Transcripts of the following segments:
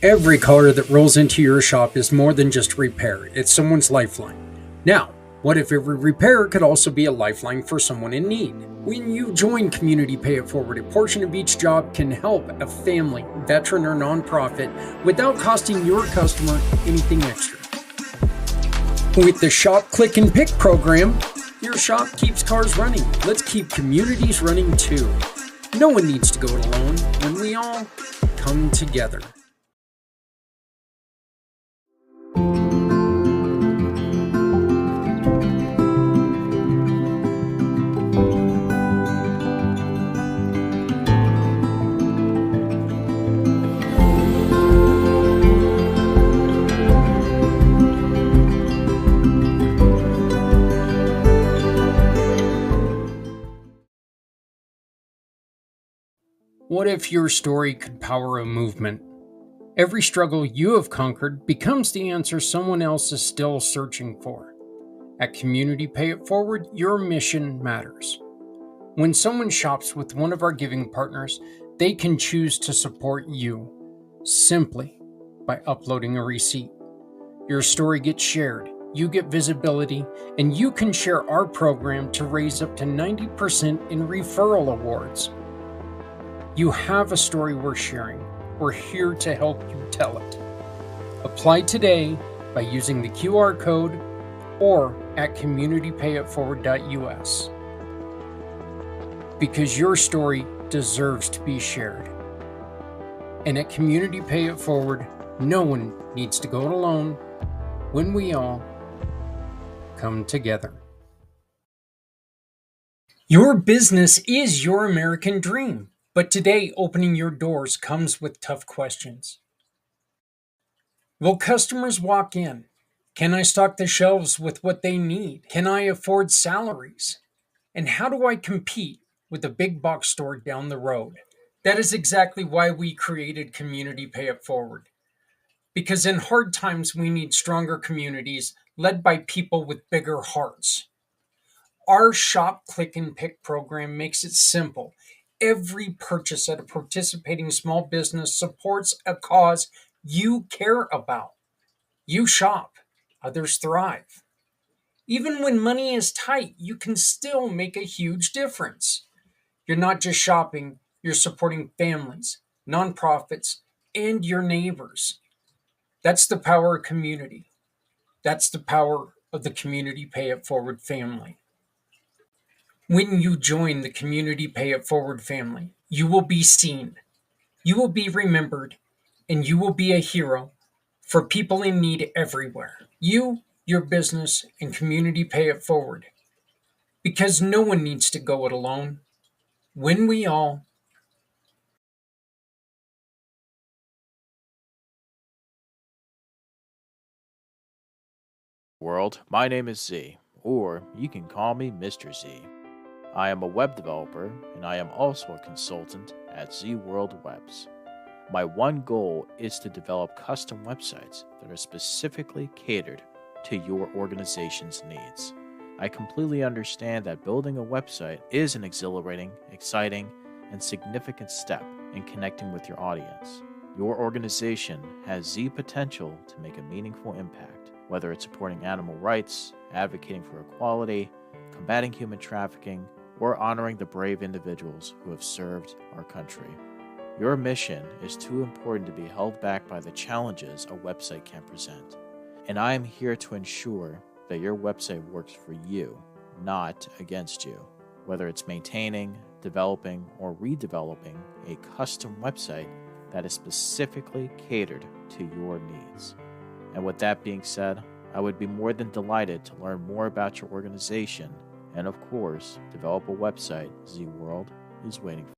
Every car that rolls into your shop is more than just repair, it's someone's lifeline. Now, what if every repair could also be a lifeline for someone in need? When you join Community Pay It Forward, a portion of each job can help a family, veteran, or nonprofit without costing your customer anything extra. With the Shop, Click, and Pick program, your shop keeps cars running. Let's keep communities running too. No one needs to go it alone when we all come together. What if your story could power a movement? Every struggle you have conquered becomes the answer someone else is still searching for. At Community Pay It Forward, your mission matters. When someone shops with one of our giving partners, they can choose to support you simply by uploading a receipt. Your story gets shared, you get visibility, and you can share our program to raise up to 90% in referral awards. You have a story worth sharing. We're here to help you tell it. Apply today by using the QR code or at communitypayitforward.us. Because your story deserves to be shared. And at Community Pay It Forward, no one needs to go it alone when we all come together. Your business is your American dream. But today, opening your doors comes with tough questions. Will customers walk in? Can I stock the shelves with what they need? Can I afford salaries? And how do I compete with a big box store down the road? That is exactly why we created Community Pay It Forward. Because in hard times, we need stronger communities led by people with bigger hearts. Our Shop, Click, and Pick program makes it simple. Every purchase at a participating small business supports a cause you care about. You shop, others thrive. Even when money is tight, you can still make a huge difference. You're not just shopping, you're supporting families, nonprofits, and your neighbors. That's the power of community. That's the power of the Community Pay It Forward family. When you join the Community Pay It Forward family, you will be seen, you will be remembered, and you will be a hero for people in need everywhere. You, your business, and Community Pay It Forward. Because no one needs to go it alone when we all World, my name is Z, or you can call me Mr. Z. I am a web developer, and I am also a consultant at Z World Webs. My one goal is to develop custom websites that are specifically catered to your organization's needs. I completely understand that building a website is an exhilarating, exciting, and significant step in connecting with your audience. Your organization has the potential to make a meaningful impact, whether it's supporting animal rights, advocating for equality, combating human trafficking, or honoring the brave individuals who have served our country. Your mission is too important to be held back by the challenges a website can present. And I am here to ensure that your website works for you, not against you. Whether it's maintaining, developing, or redeveloping a custom website that is specifically catered to your needs. And with that being said, I would be more than delighted to learn more about your organization and, of course, develop a website Z World is waiting for.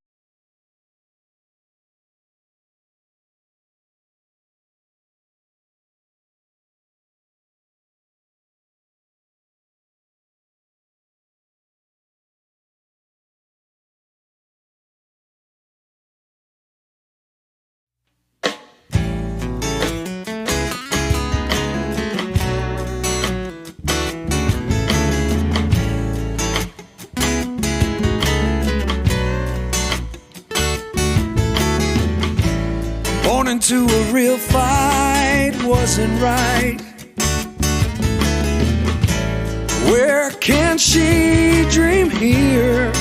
Born into a real fight, wasn't right. Where can she dream here?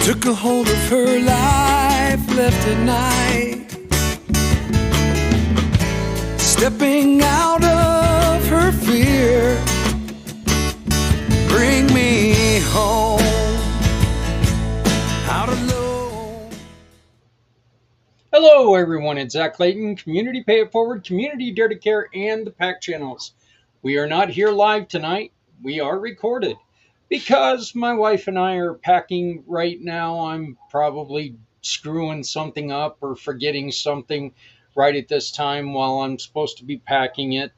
Took a hold of her life, left at night. Stepping out of her fear. Bring me home. Out alone. Hello, everyone. It's Zach Clayton, Community Pay It Forward, Community Dare to Care, and the pACT channels. We are not here live tonight. We are recorded because my wife and I are packing right now. I'm probably screwing something up or forgetting something right at this time while I'm supposed to be packing it.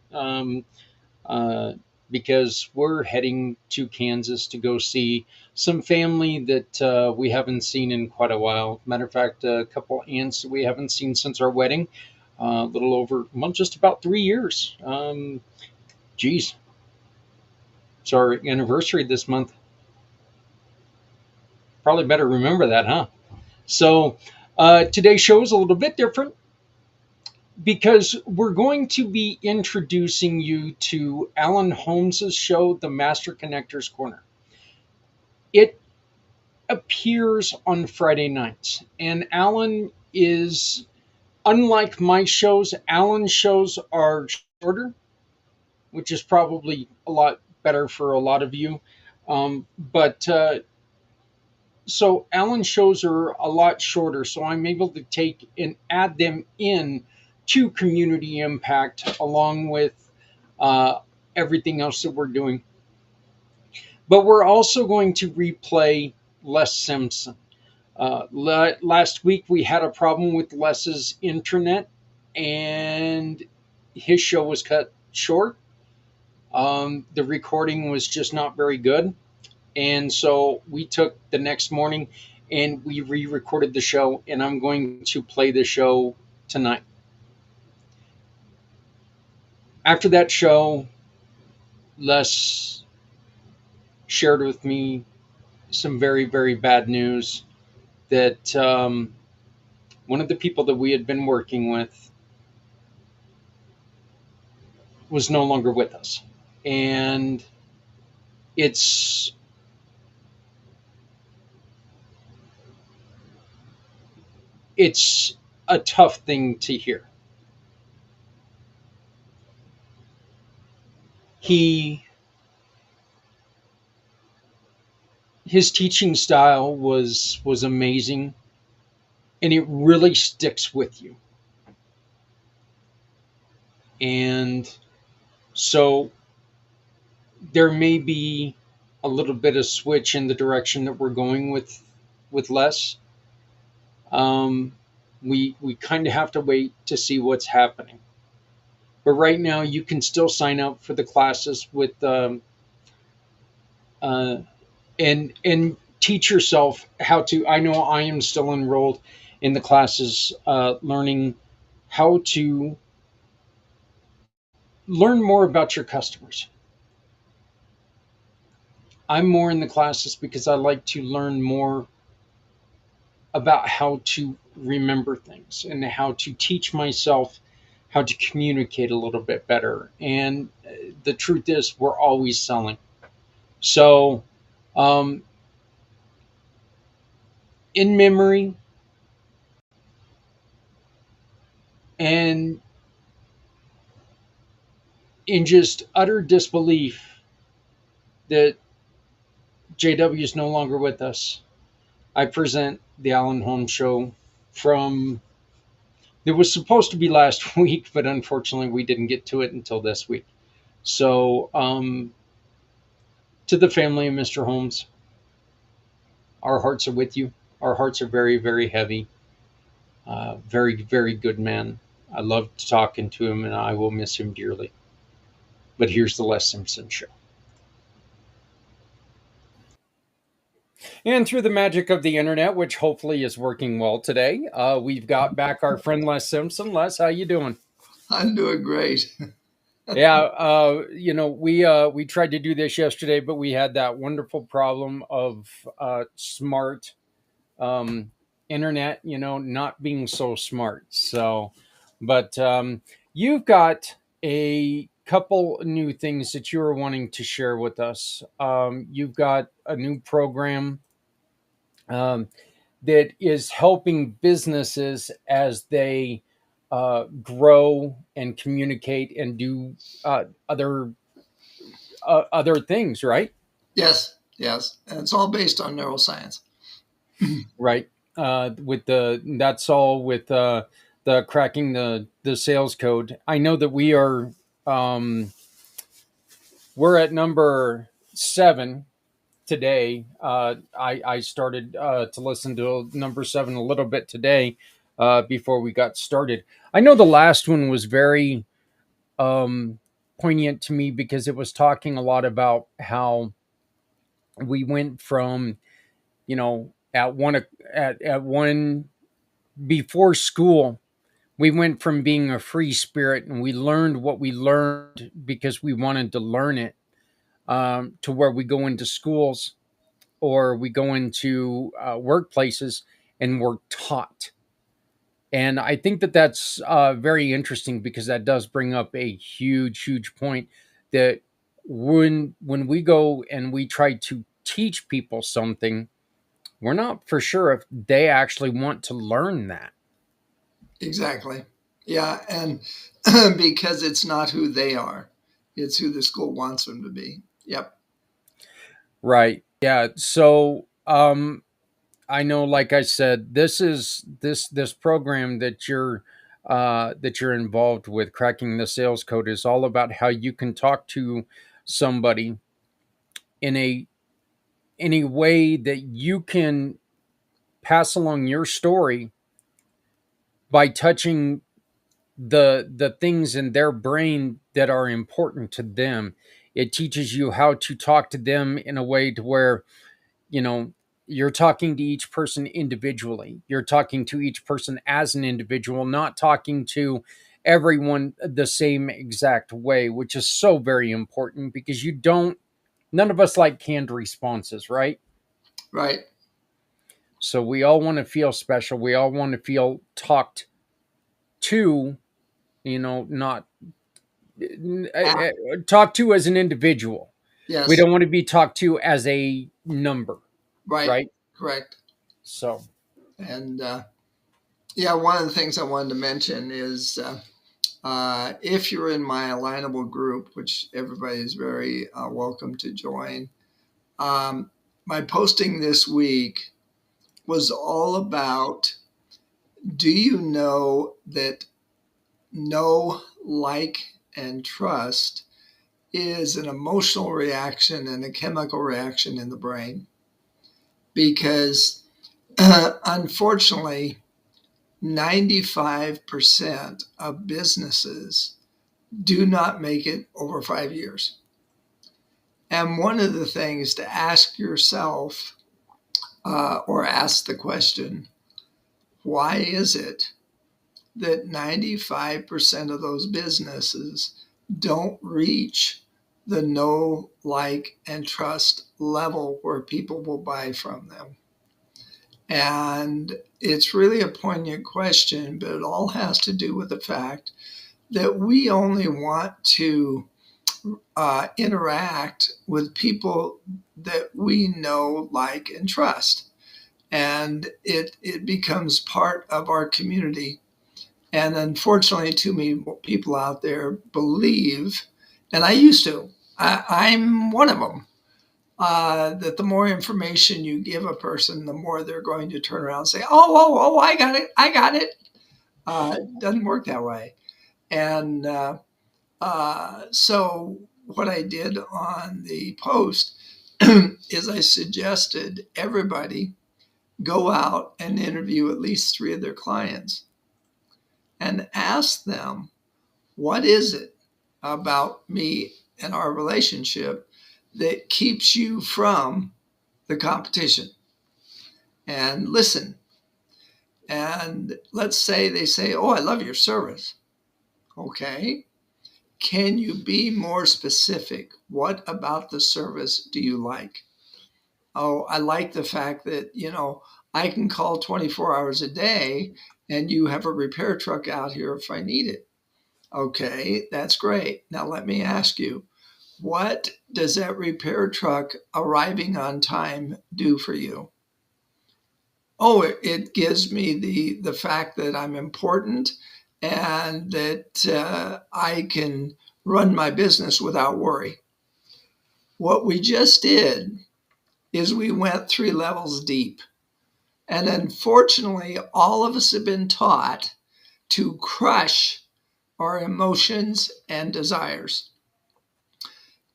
Uh, because we're heading to Kansas to go see some family that we haven't seen in quite a while. Matter of fact, a couple aunts that we haven't seen since our wedding, a little over, well, just about 3 years. Geez, it's our anniversary this month. Probably better remember that, huh? So today's show is a little bit different because we're going to be introducing you to Alan Holmes's show, The Master Connector's Corner. It appears on Friday nights, and Alan is unlike my shows. Alan's shows are shorter, which is probably a lot better for a lot of you. But so Alan's shows are a lot shorter, so I'm able to take and add them in to Community IMpACT along with everything else that we're doing. But we're also going to replay Les Simpson. Last week we had a problem with Les's internet, and his show was cut short. The recording was just not very good, and so we took the next morning and we re-recorded the show, and I'm going to play the show tonight. After that show, Les shared with me some very, very bad news that one of the people that we had been working with was no longer with us. And it's it's a tough thing to hear. He his teaching style was amazing, and it really sticks with you. And so there may be a little bit of switch in the direction that we're going with Les. Um, we kind of have to wait to see what's happening. But right now, you can still sign up for the classes with uh, and teach yourself how to. I know I am still enrolled in the classes, learning how to learn more about your customers. I'm more in the classes because I like to learn more about how to remember things and how to teach myself how to communicate a little bit better. And the truth is, we're always selling. So, um, in memory and in just utter disbelief that JW is no longer with us, I present the Alan Holmes Show from. It was supposed to be last week, but unfortunately, we didn't get to it until this week. So, to the family of Mr. Holmes, our hearts are with you. Our hearts are very, very heavy. Very, very good man. I loved talking to him, and I will miss him dearly. But here's the Les Simpson Show. And through the magic of the internet, which hopefully is working well today, we've got back our friend Les Simpson. Les, how you doing? I'm doing great. Yeah, we tried to do this yesterday, but we had that wonderful problem of smart internet, not being so smart. So, but you've got a couple new things that you are wanting to share with us. You've got a new program um, that is helping businesses as they grow and communicate and do other things, right? Yes, yes. And it's all based on neuroscience. Right. With the that's all with the cracking the sales code. I know that um, we're at number 7 today. I started to listen to number 7 a little bit today before we got started. I know the last one was very um, poignant to me because it was talking a lot about how we went from at one before school, we went from being a free spirit and we learned what we learned because we wanted to learn it, to where we go into schools or we go into workplaces and we're taught. And I think that that's very interesting because that does bring up a huge point that when we go and we try to teach people something, we're not for sure if they actually want to learn that. Exactly. Yeah. And because it's not who they are, it's who the school wants them to be. Yep. Right. Yeah. So I know, like I said, this program that you're involved with, cracking the sales code, is all about how you can talk to somebody in a way that you can pass along your story by touching the things in their brain that are important to them. It teaches you how to talk to them in a way to where you know you're talking to each person individually, you're talking to each person as an individual, not talking to everyone the same exact way, which is so very important because you don't none of us like canned responses, right? Right. So we all want to feel special, we all want to feel talked to, not Ah, talked to as an individual. We yes. don't want to be talked to as a number, Right. right? Correct. So And yeah, one of the things I wanted to mention is if you're in my alignable group, which everybody is very welcome to join, um, my posting this week was all about, do you know that know, like, and trust is an emotional reaction and a chemical reaction in the brain? Because unfortunately, 95% of businesses do not make it over 5 years. And one of the things to ask yourself or ask the question, why is it that 95% of those businesses don't reach the know, like, and trust level where people will buy from them? And it's really a poignant question, but it all has to do with the fact that we only want to interact with people that we know, like, and trust. And it becomes part of our community. And unfortunately, too many people out there believe, and I used to, I'm one of them, that the more information you give a person, the more they're going to turn around and say, I got it, I got it. It doesn't work that way. And so what I did on the post is I suggested everybody go out and interview at least 3 of their clients and ask them, what is it about me and our relationship that keeps you from the competition? And listen. And let's say they say, oh, I love your service. Okay. Can you be more specific? What about the service do you like? Oh, I like the fact that, I can call 24 hours a day and you have a repair truck out here if I need it. Okay, that's great. Now let me ask you, what does that repair truck arriving on time do for you? Oh, it gives me the fact that I'm important and that I can run my business without worry. What we just did is we went 3 levels deep. And unfortunately, all of us have been taught to crush our emotions and desires.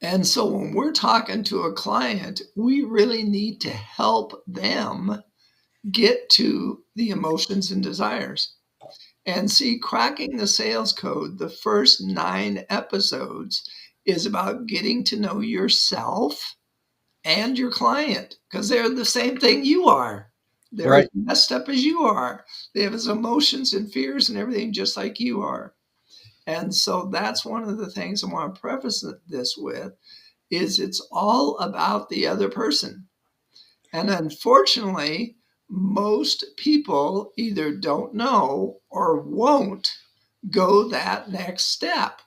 And so when we're talking to a client, we really need to help them get to the emotions and desires. And see, cracking the sales code, the first 9 episodes is about getting to know yourself and your client because they're the same thing you are. They're as Right. messed up as you are. They have his emotions and fears and everything just like you are. And so that's one of the things I want to preface this with is it's all about the other person. And unfortunately, most people either don't know or won't go that next step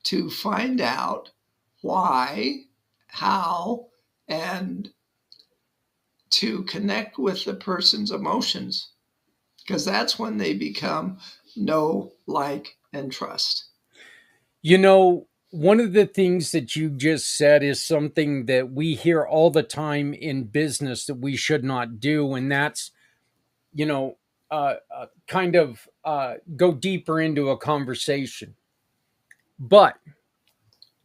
to find out why, how, and to connect with the person's emotions, because that's when they become know, like, and trust. One of the things that you just said is something that we hear all the time in business that we should not do. And that's, kind of go deeper into a conversation. But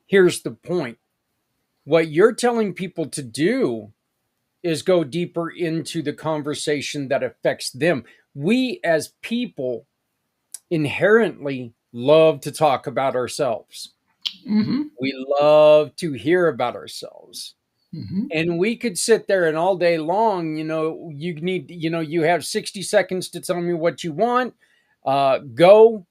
here's the point: what you're telling people to do is go deeper into the conversation that affects them. We as people inherently love to talk about ourselves. Mm-hmm. We love to hear about ourselves. Mm-hmm. And we could sit there and all day long, you have 60 seconds to tell me what you want. Go,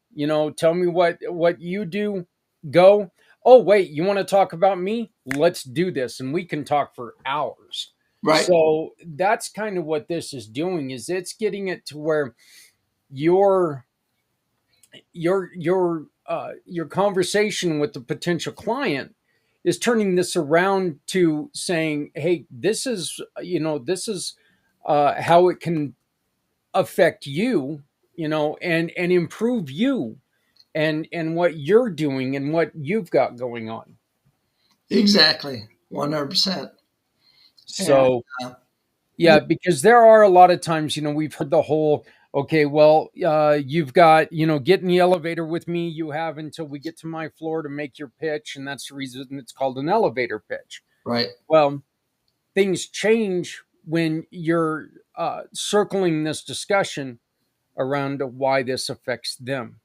tell me what you do. Go. Oh, wait, you want to talk about me? Let's do this. And we can talk for hours. Right. So that's kind of what this is doing, is it's getting it to where your your conversation with the potential client is turning this around to saying, hey, this is how it can affect you, and improve you, and what you're doing and what you've got going on. Exactly. 100%. And So uh, yeah, because there are a lot of times, we've heard the whole, okay, well, you've got, get in the elevator with me. You have until we get to my floor to make your pitch. And that's the reason it's called an elevator pitch. right. Well, things change when you're circling this discussion around why this affects them,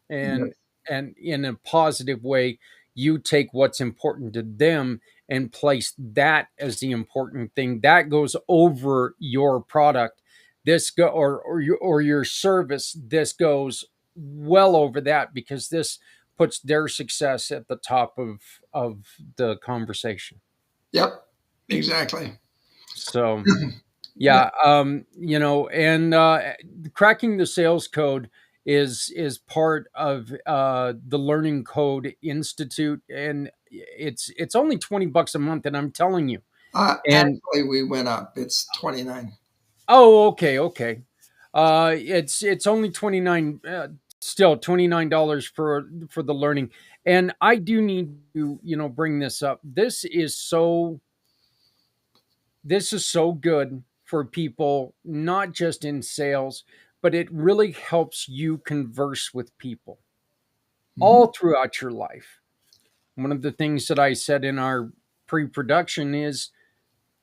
Yes. and in a positive way, you take what's important to them and place that as the important thing that goes over your product. This go or your service. This goes well over that, because this puts their success at the top of the conversation. Yep. Exactly. So Yeah. yeah, and cracking the sales code is part of the Learning Code Institute, and it's only $20 a month, and I'm telling you. And Actually, we went up. It's 29. oh, okay. It's only 29, still $29 for the learning. And I do need to bring this up. This is so good for people, not just in sales, but it really helps you converse with people Mhm. all throughout your life. One of the things that I said in our pre production is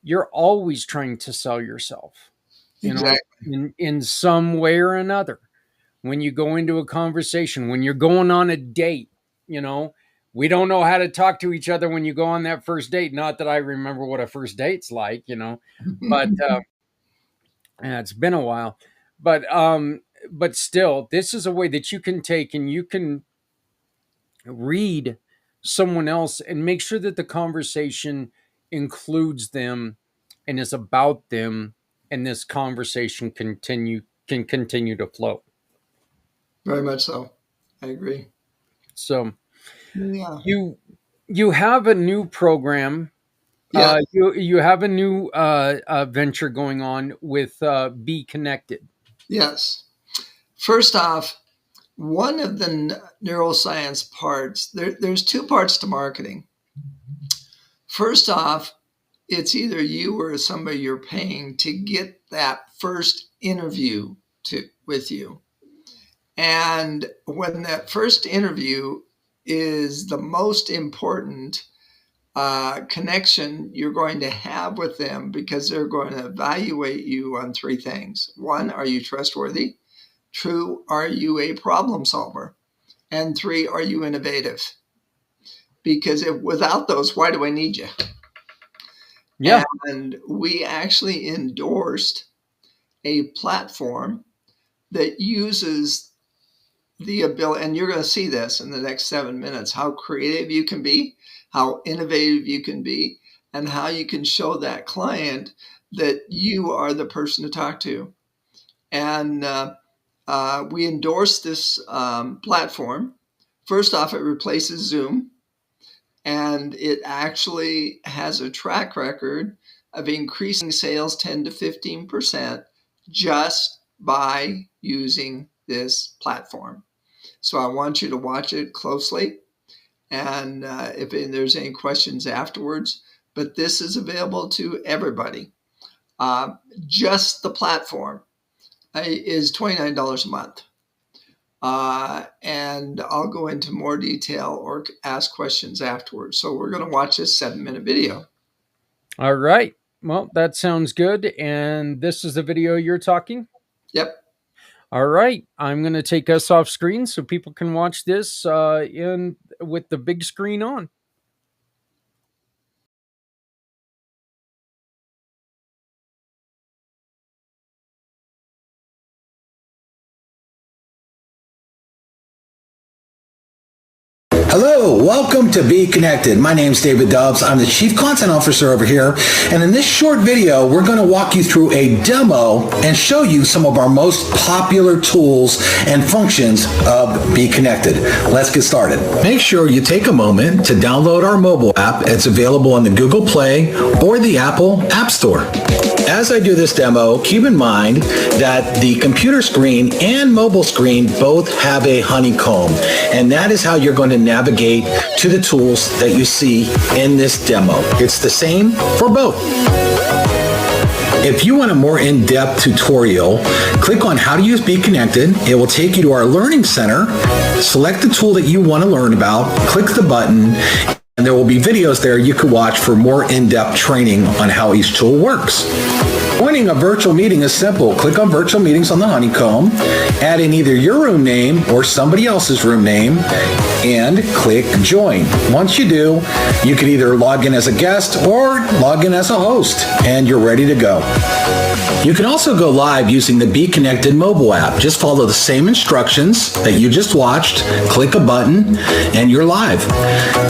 you're always trying to sell yourself, Exactly. in some way or another. When you go into a conversation, when you're going on a date, you know, we don't know how to talk to each other when you go on that first date. Not that I remember what a first date's like, but it's been a while, but still, this is a way that you can take and you can read someone else and make sure that the conversation includes them and is about them, and this conversation can continue to flow. Very much so. I agree. So Yeah. you have a new program. Yeah. You have a new venture going on with Be Connected. Yes. First off, one of the neuroscience parts, there's two parts to marketing. First off, it's either you or somebody you're paying to get that first interview with you. And when that first interview is the most important connection you're going to have with them, because they're going to evaluate you on three things. One, are you trustworthy? Two, are you a problem solver? And three, are you innovative? Because without those, why do I need you? Yeah. And we actually endorsed a platform that uses the ability, and you're going to see this in the next 7 minutes, how creative you can be, how innovative you can be, and how you can show that client that you are the person to talk to. And we endorse this platform. First off, it replaces Zoom, and it actually has a track record of increasing sales 10 to 15% just by using this platform. So I want you to watch it closely, and if there's any questions afterwards, but this is available to everybody. Just the platform is $29 a month. And I'll go into more detail or ask questions afterwards. So we're going to watch this 7-minute video. All right. Well, that sounds good. And this is the video you're talking? Yep. All right. I'm going to take us off screen so people can watch this with the big screen on. Hello, welcome to Be Connected. My name's David Dobbs. I'm the Chief Content Officer over here. And in this short video, we're going to walk you through a demo and show you some of our most popular tools and functions of Be Connected. Let's get started. Make sure you take a moment to download our mobile app. It's available on the Google Play or the Apple App Store. As I do this demo, keep in mind that the computer screen and mobile screen both have a honeycomb, and that is how you're going to navigate to the tools that you see in this demo. It's the same for both. If you want a more in-depth tutorial, click on How to Use Be Connected. It will take you to our Learning Center. Select the tool that you want to learn about, click the button, and there will be videos there you can watch for more in-depth training on how each tool works. Joining a virtual meeting is simple. Click on Virtual Meetings on the honeycomb, add in either your room name or somebody else's room name, and click Join. Once you do, you can either log in as a guest or log in as a host, and you're ready to go. You can also go live using the Be Connected mobile app. Just follow the same instructions that you just watched, click a button, and you're live.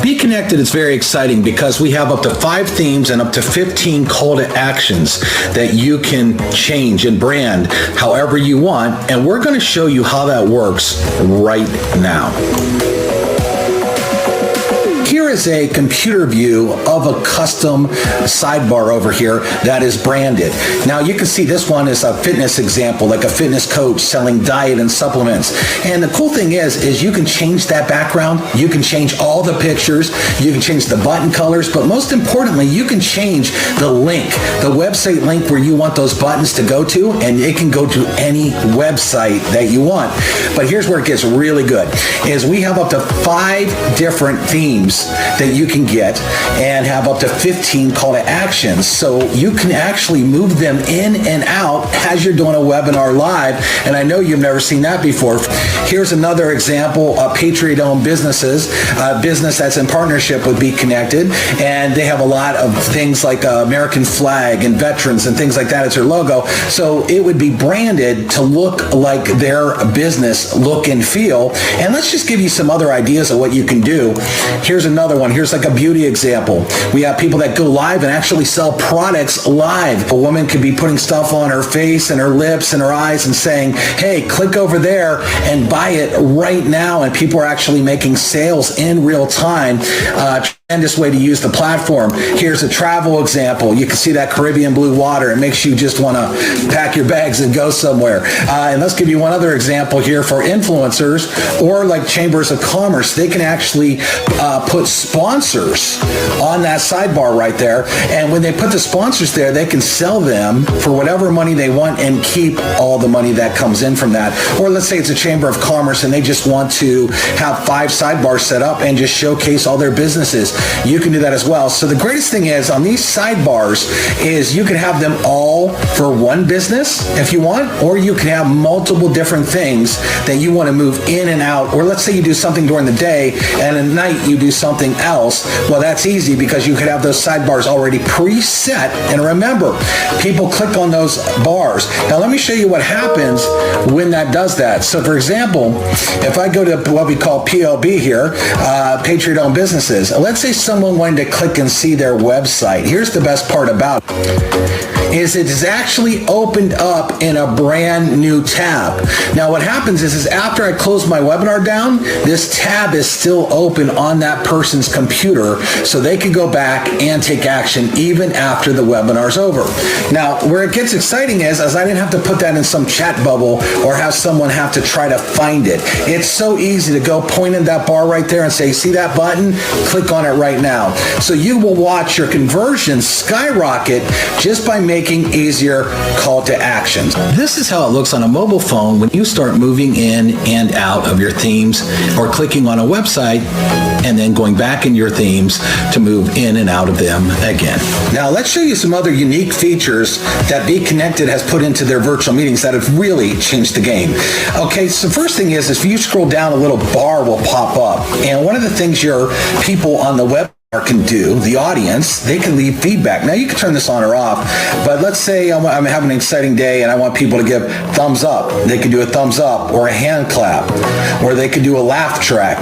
Be Connected is very exciting because we have up to 5 themes and up to 15 call to actions that you can change and brand however you want, and we're going to show you how that works right now. Here is a computer view of a custom sidebar over here that is branded. Now you can see this one is a fitness example, like a fitness coach selling diet and supplements. And the cool thing is you can change that background, you can change all the pictures, you can change the button colors, but most importantly, you can change the link, the website link where you want those buttons to go to, and it can go to any website that you want. But here's where it gets really good, is we have up to 5 different themes that you can get and have up to 15 call to actions. So you can actually move them in and out as you're doing a webinar live. And I know you've never seen that before. Here's another example of Patriot-owned businesses, a business that's in partnership with Be Connected. And they have a lot of things like American flag and veterans and things like that as their logo. So it would be branded to look like their business look and feel. And let's just give you some other ideas of what you can do. Here's another one. Here's like a beauty example. We have people that go live and actually sell products live. A woman could be putting stuff on her face and her lips and her eyes and saying, hey, click over there and buy it right now. And people are actually making sales in real time. Tremendous way to use the platform. Here's a travel example. You can see that Caribbean blue water. It makes you just want to pack your bags and go somewhere. And let's give you one other example here for influencers or like chambers of commerce. They can actually put sponsors on that sidebar right there. And when they put the sponsors there, they can sell them for whatever money they want and keep all the money that comes in from that. Or let's say it's a chamber of commerce and they just want to have 5 sidebars set up and just showcase all their businesses. You can do that as well. So the greatest thing is on these sidebars is you can have them all for one business if you want, or you can have multiple different things that you want to move in and out. Or let's say you do something during the day and at night you do something else. Well, that's easy because you could have those sidebars already preset. And remember, people click on those bars. Now let me show you what happens when that does that. So for example, if I go to what we call PLB here, Patriot-owned businesses, let's say someone wanted to click and see their website. Here's the best part about it. Is it is actually opened up in a brand new tab. Now what happens is after I close my webinar down, this tab is still open on that person's computer so they can go back and take action even after the webinar's over. Now where it gets exciting is I didn't have to put that in some chat bubble or have someone have to try to find it. It's so easy to go point in that bar right there and say, see that button? Click on it right now. So you will watch your conversions skyrocket just by making easier call to actions. This is how it looks on a mobile phone when you start moving in and out of your themes or clicking on a website and then going back in your themes to move in and out of them again. Now let's show you some other unique features that Be Connected has put into their virtual meetings that have really changed the game. Okay, so first thing is if you scroll down, a little bar will pop up. And one of the things your people on the web can do, the audience, they can leave feedback. Now you can turn this on or off, but let's say I'm having an exciting day and I want people to give thumbs up. They can do a thumbs up or a hand clap, or they could do a laugh track,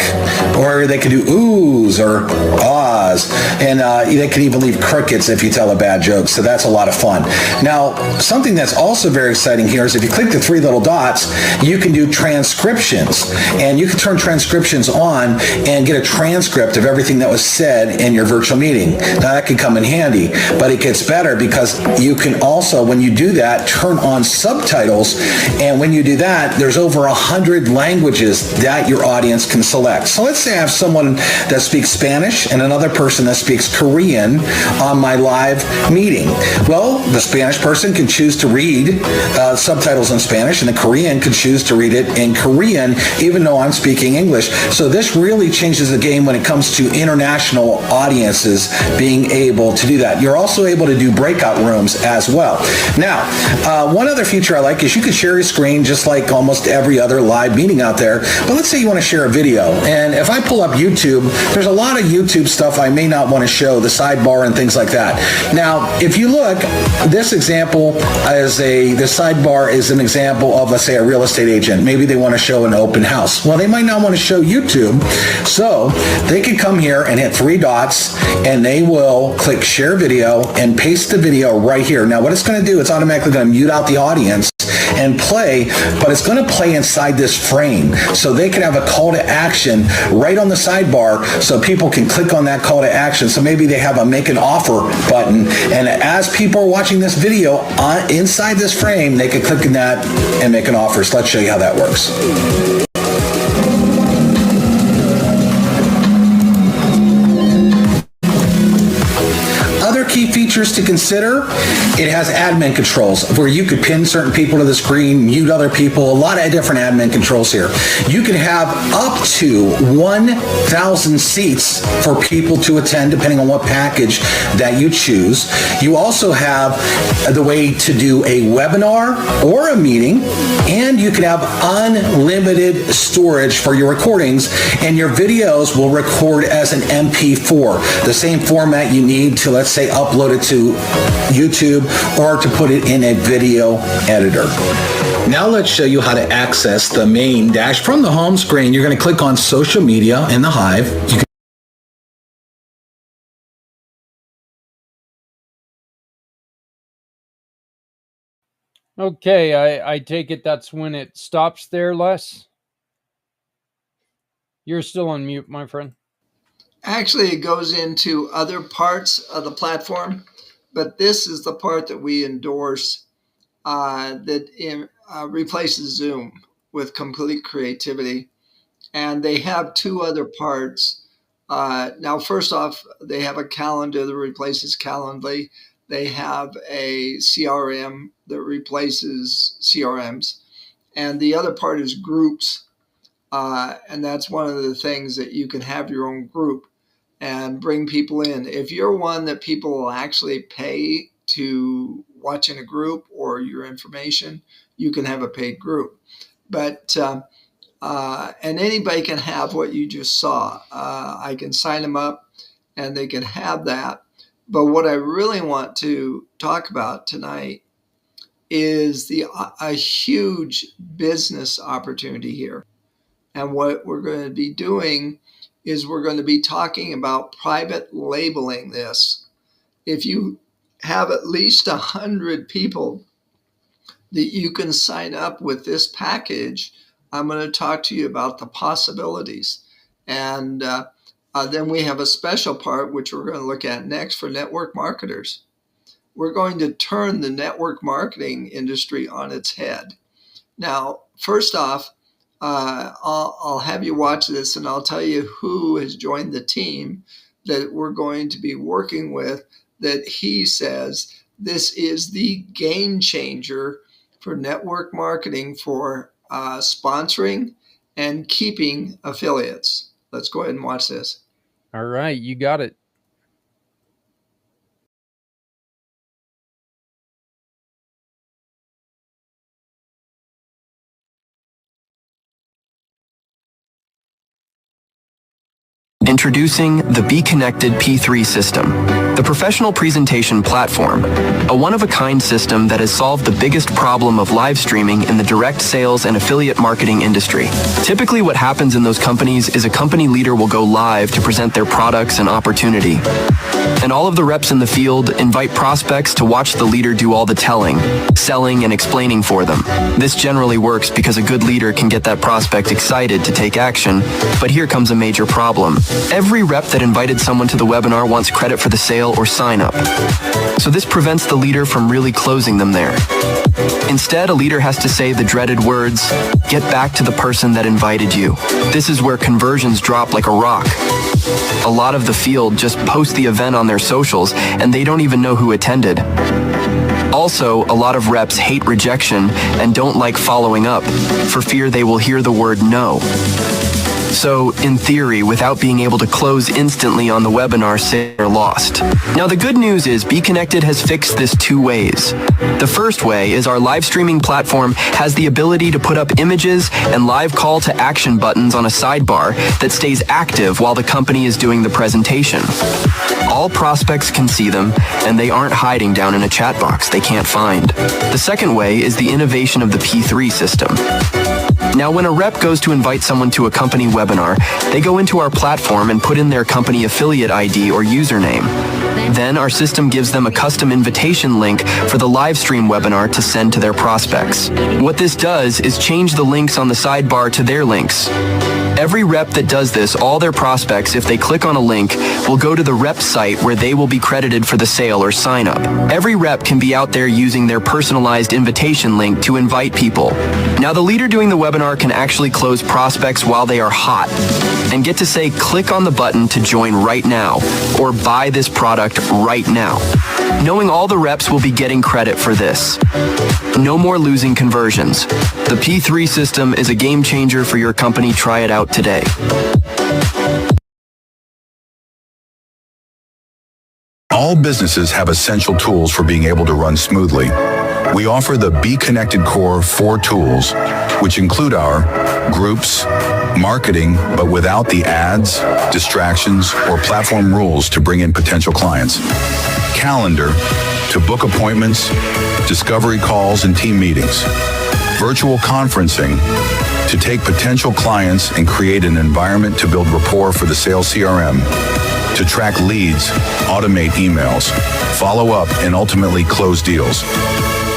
or they could do oohs or ahs, and they can even leave crickets if you tell a bad joke, so that's a lot of fun. Now something that's also very exciting here is if you click the 3 little dots, you can do transcriptions, and you can turn transcriptions on and get a transcript of everything that was said in your virtual meeting. Now that can come in handy, but it gets better because you can also, when you do that, turn on subtitles, and when you do that, there's over 100 languages that your audience can select. So let's say I have someone that speaks Spanish and another person that speaks Korean on my live meeting. Well, the Spanish person can choose to read subtitles in Spanish, and the Korean can choose to read it in Korean, even though I'm speaking English. So this really changes the game when it comes to international audiences being able to do that. You're also able to do breakout rooms as well. Now, one other feature I like is you can share your screen just like almost every other live meeting out there. But let's say you want to share a video. And if I pull up YouTube, there's a lot of YouTube stuff I may not want to show, the sidebar and things like that. Now, if you look, this example the sidebar is an example of, let's say, a real estate agent. Maybe they want to show an open house. Well, they might not want to show YouTube. So they can come here and hit 3 dots, and they will click share video and paste the video right here. Now what it's going to do, it's automatically going to mute out the audience and play, but it's going to play inside this frame. So they can have a call to action right on the sidebar so people can click on that call to action. So maybe they have a make an offer button, and as people are watching this video inside this frame, they can click on that and make an offer. So let's show you how that works. Key features to consider: it has admin controls where you could pin certain people to the screen, mute other people, a lot of different admin controls here. You can have up to 1,000 seats for people to attend depending on what package that you choose. You also have the way to do a webinar or a meeting, and you can have unlimited storage for your recordings, and your videos will record as an MP4, the same format you need to, let's say, upload it to YouTube or to put it in a video editor. Now let's show you how to access the main dash from the home screen. You're going to click on social media in the Hive. You can Okay, I take it that's when it stops there, Les? You're still on mute, my friend. Actually, it goes into other parts of the platform, but this is the part that we endorse that replaces Zoom with complete creativity. And they have two other parts. Now, first off, they have a calendar that replaces Calendly. They have a CRM that replaces CRMs. And the other part is groups. And that's one of the things that you can have your own group and bring people in. If you're one that people will actually pay to watch in a group or your information, you can have a paid group. But and anybody can have what you just saw. I can sign them up and they can have that. But what I really want to talk about tonight is a huge business opportunity here. And what we're going to be doing is we're going to be talking about private labeling this. If you have at least 100 people that you can sign up with this package, I'm going to talk to you about the possibilities. And then we have a special part, which we're going to look at next for network marketers. We're going to turn the network marketing industry on its head. Now, first off, I'll have you watch this and I'll tell you who has joined the team that we're going to be working with, that he says this is the game changer for network marketing for sponsoring and keeping affiliates. Let's go ahead and watch this. All right, you got it. Introducing the Be Connected P3 system, the professional presentation platform, a one-of-a-kind system that has solved the biggest problem of live streaming in the direct sales and affiliate marketing industry. Typically what happens in those companies is a company leader will go live to present their products and opportunity. And all of the reps in the field invite prospects to watch the leader do all the telling, selling, and explaining for them. This generally works because a good leader can get that prospect excited to take action, but here comes a major problem. Every rep that invited someone to the webinar wants credit for the sale or sign up. So this prevents the leader from really closing them there. Instead, a leader has to say the dreaded words, "Get back to the person that invited you." This is where conversions drop like a rock. A lot of the field just post the event on their socials and they don't even know who attended. Also, a lot of reps hate rejection and don't like following up for fear they will hear the word no. So, in theory, without being able to close instantly on the webinar, say they're lost. Now, the good news is Be Connected has fixed this two ways. The first way is our live streaming platform has the ability to put up images and live call to action buttons on a sidebar that stays active while the company is doing the presentation. All prospects can see them, and they aren't hiding down in a chat box they can't find. The second way is the innovation of the P3 system. Now, when a rep goes to invite someone to a company webinar, they go into our platform and put in their company affiliate ID or username. Then our system gives them a custom invitation link for the live stream webinar to send to their prospects. What this does is change the links on the sidebar to their links. Every rep that does this, all their prospects, if they click on a link, will go to the rep site where they will be credited for the sale or sign up. Every rep can be out there using their personalized invitation link to invite people. Now, the leader doing the webinar can actually close prospects while they are hot and get to say, click on the button to join right now or buy this product right now, knowing all the reps will be getting credit for this. No more losing conversions. The P3 system is a game changer for your company. Try it out today. All businesses have essential tools for being able to run smoothly. We offer the Be Connected Core 4 tools, which include our groups, marketing, but without the ads, distractions, or platform rules to bring in potential clients. Calendar, to book appointments, discovery calls, and team meetings. Virtual conferencing, to take potential clients and create an environment to build rapport for the sales CRM. To track leads, automate emails, follow up, and ultimately close deals.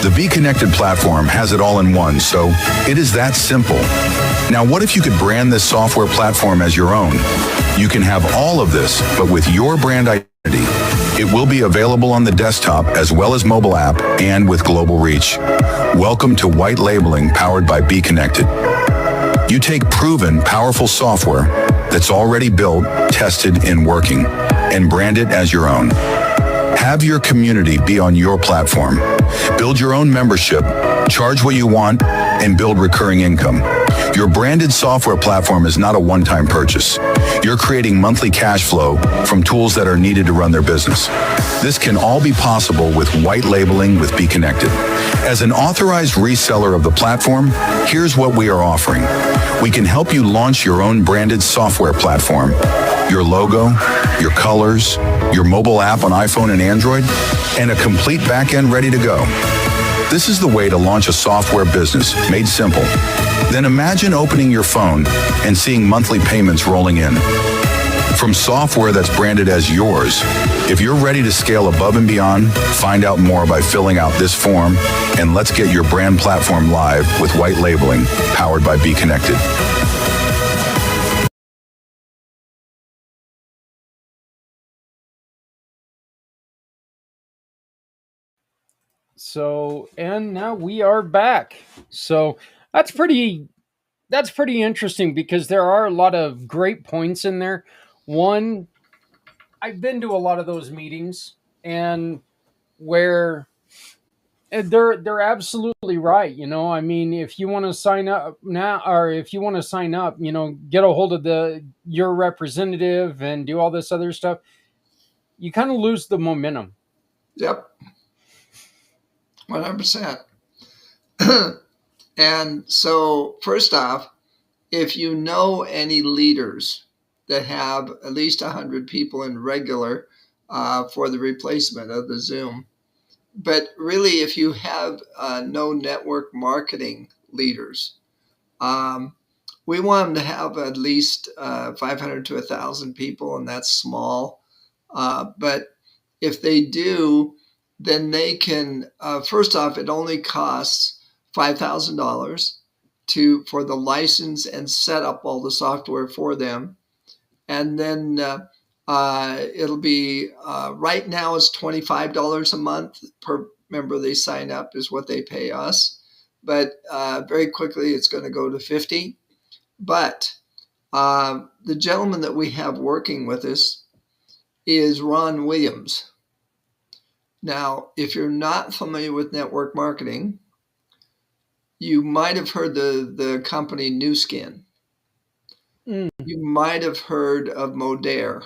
The Be Connected platform has it all in one, so it is that simple. Now, what if you could brand this software platform as your own? You can have all of this, but with your brand identity. It will be available on the desktop as well as mobile app and with global reach. Welcome to white labeling powered by Be Connected. You take proven, powerful software that's already built, tested, and working, and brand it as your own. Have your community be on your platform. Build your own membership, charge what you want, and build recurring income. Your branded software platform is not a one-time purchase. You're creating monthly cash flow from tools that are needed to run their business. This can all be possible with white labeling with Be Connected. As an authorized reseller of the platform, here's what we are offering. We can help you launch your own branded software platform. Your logo, your colors, your mobile app on iPhone and Android, and a complete backend ready to go. This is the way to launch a software business, made simple. Then imagine opening your phone and seeing monthly payments rolling in. From software that's branded as yours, if you're ready to scale above and beyond, find out more by filling out this form, and let's get your brand platform live with white labeling, powered by Be Connected. So, and now we are back. So that's pretty interesting because there are a lot of great points in there. One, I've been to a lot of those meetings, and where they're absolutely right. I mean, if you want to sign up now, or if you want to sign up, get a hold of your representative and do all this other stuff, you kind of lose the momentum. Yep. 100%. And so, first off, if you know any leaders that have at least 100 people in regular for the replacement of the Zoom, but really, if you have no network marketing leaders, we want them to have at least 500 to 1,000 people, and that's small. But if they do, then they can, first off, it only costs $5,000 for the license and set up all the software for them. And then it'll be, right now it's $25 a month per member they sign up is what they pay us. But very quickly it's going to go to $50. But the gentleman that we have working with us is Ron Williams. Now, if you're not familiar with network marketing, you might have heard the company New Skin. You might have heard of Modere.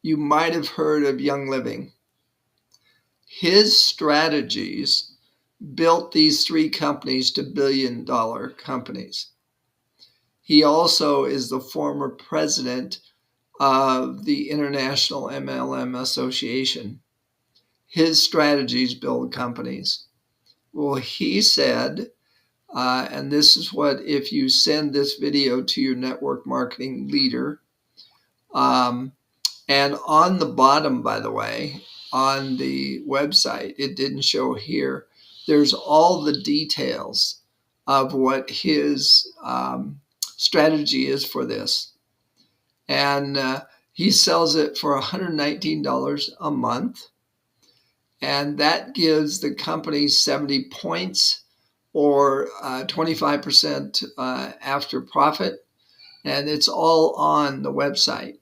You might have heard of Young Living. His strategies built these three companies to billion-dollar companies. He also is the former president of the International MLM Association. His strategies build companies. Well, he said, and this is what, if you send this video to your network marketing leader, and on the bottom, by the way, on the website, it didn't show here, there's all the details of what his strategy is for this. And he sells it for $119 a month. And that gives the company 70 points or 25% after profit. And it's all on the website.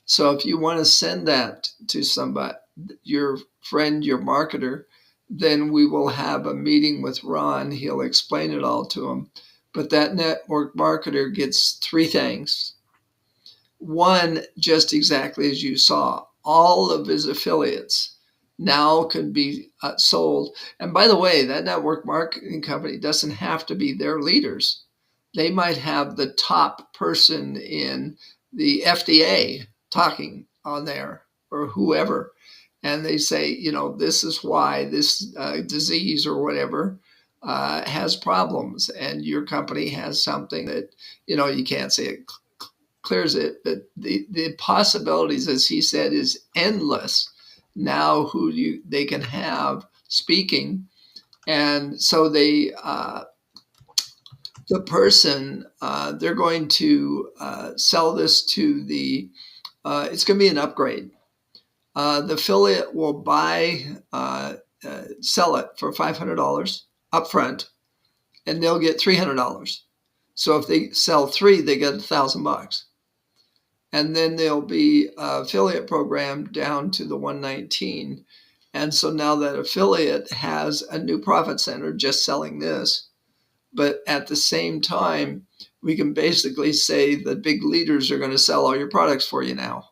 So if you want to send that to somebody, your friend, your marketer, then we will have a meeting with Ron. He'll explain it all to him. But that network marketer gets three things. One, just exactly as you saw, all of his affiliates now can be sold. And by the way, that network marketing company doesn't have to be their leaders. They might have the top person in the FDA talking on there or whoever. And they say, this is why this disease or whatever has problems. And your company has something that, you can't say it clears it. But the possibilities, as he said, is endless. Now they can have speaking. And so the person, they're going to sell this to the, it's going to be an upgrade. The affiliate will sell it for $500 upfront, and they'll get $300. So if they sell 3, they get $1,000. And then there'll be an affiliate program down to the 119. And so now that affiliate has a new profit center just selling this. But at the same time, we can basically say the big leaders are going to sell all your products for you now.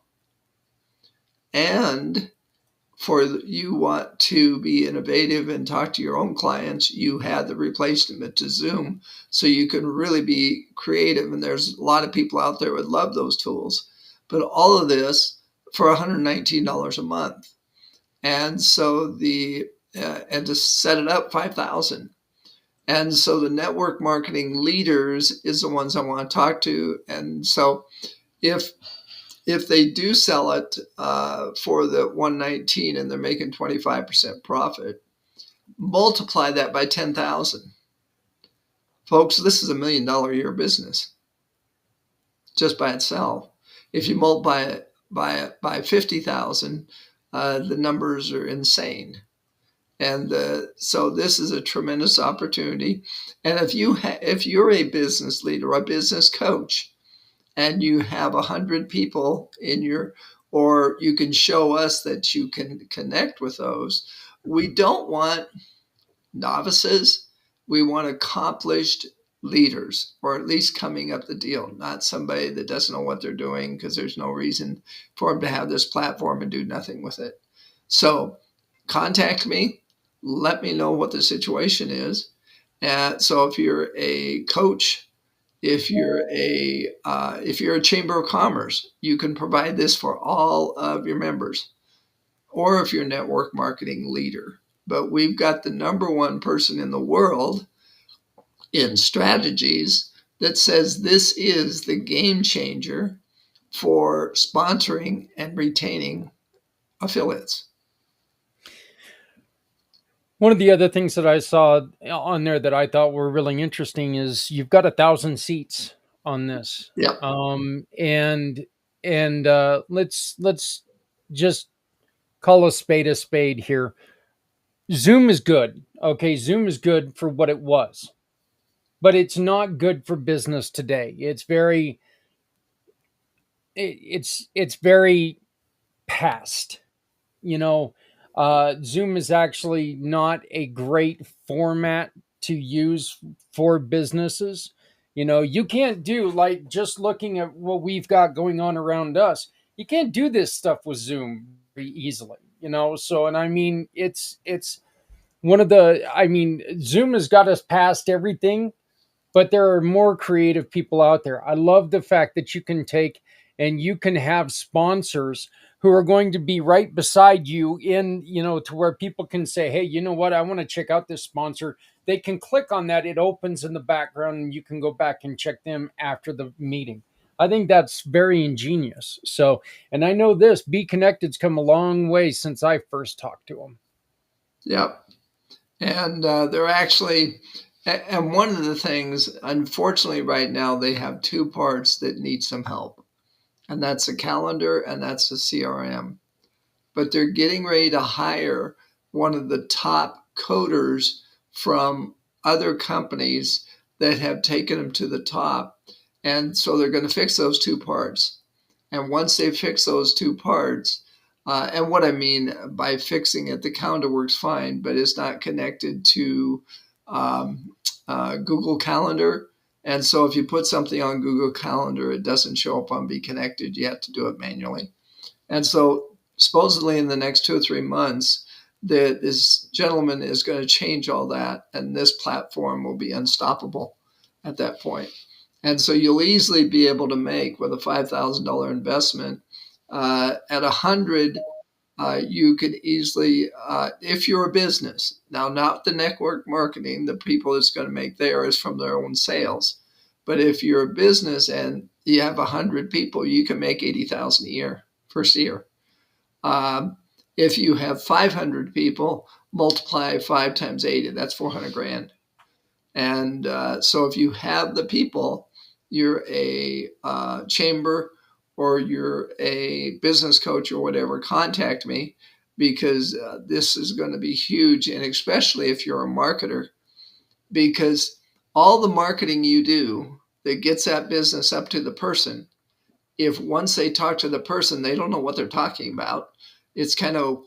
And for you want to be innovative and talk to your own clients, you had the replacement to Zoom, so you can really be creative. And there's a lot of people out there would love those tools, but all of this for $119 a month. And so and to set it up, $5,000. And so the network marketing leaders is the ones I want to talk to. And so if they do sell it for the 119 and they're making 25% profit, multiply that by 10,000. Folks, this is $1 million a year business just by itself. If you multiply it by 50,000, the numbers are insane. And so this is a tremendous opportunity. And if you're a business leader, a business coach, and you have 100 people or you can show us that you can connect with those. We don't want novices. We want accomplished leaders, or at least coming up the deal, not somebody that doesn't know what they're doing, because there's no reason for them to have this platform and do nothing with it. So contact me. Let me know what the situation is. So if you're a coach, if you're a chamber of commerce, you can provide this for all of your members, or if you're a network marketing leader. But we've got the number one person in the world in strategies that says this is the game changer for sponsoring and retaining affiliates. One of the other things that I saw on there that I thought were really interesting is you've got 1,000 seats on this. Yep. Let's just call a spade here. Zoom is good. Okay, Zoom is good for what it was, but it's not good for business today. It's very past. Zoom is actually not a great format to use for businesses. You can't do, like, just looking at what we've got going on around us. You can't do this stuff with Zoom very easily, So, and I mean, it's Zoom has got us past everything, but there are more creative people out there. I love the fact that you can take and you can have sponsors who are going to be right beside you to where people can say, hey, you know what? I want to check out this sponsor. They can click on that. It opens in the background and you can go back and check them after the meeting. I think that's very ingenious. So, and I know this, Be Connected's come a long way since I first talked to them. Yep. And they're actually, and one of the things, unfortunately, right now, they have 2 parts that need some help. And that's a calendar and that's a CRM. But they're getting ready to hire one of the top coders from other companies that have taken them to the top. And so they're going to fix those 2 parts. And once they fix those 2 parts, and what I mean by fixing it, the calendar works fine, but it's not connected to Google Calendar. And so if you put something on Google Calendar, it doesn't show up on Be Connected. You have to do it manually. And so supposedly in the next 2 or 3 months, this gentleman is going to change all that, and this platform will be unstoppable at that point. And so you'll easily be able to make, with a $5,000 investment, at 100, you could easily, if you're a business, now not the network marketing, the people that's going to make there is from their own sales. But if you're a business and you have 100 people, you can make 80,000 a year, first year. If you have 500 people, multiply 5 times 80, that's 400 grand. And so if you have the people, you're a chamber or you're a business coach or whatever, contact me, because this is going to be huge. And especially if you're a marketer, because all the marketing you do that gets that business up to the person, if once they talk to the person, they don't know what they're talking about, it's kind of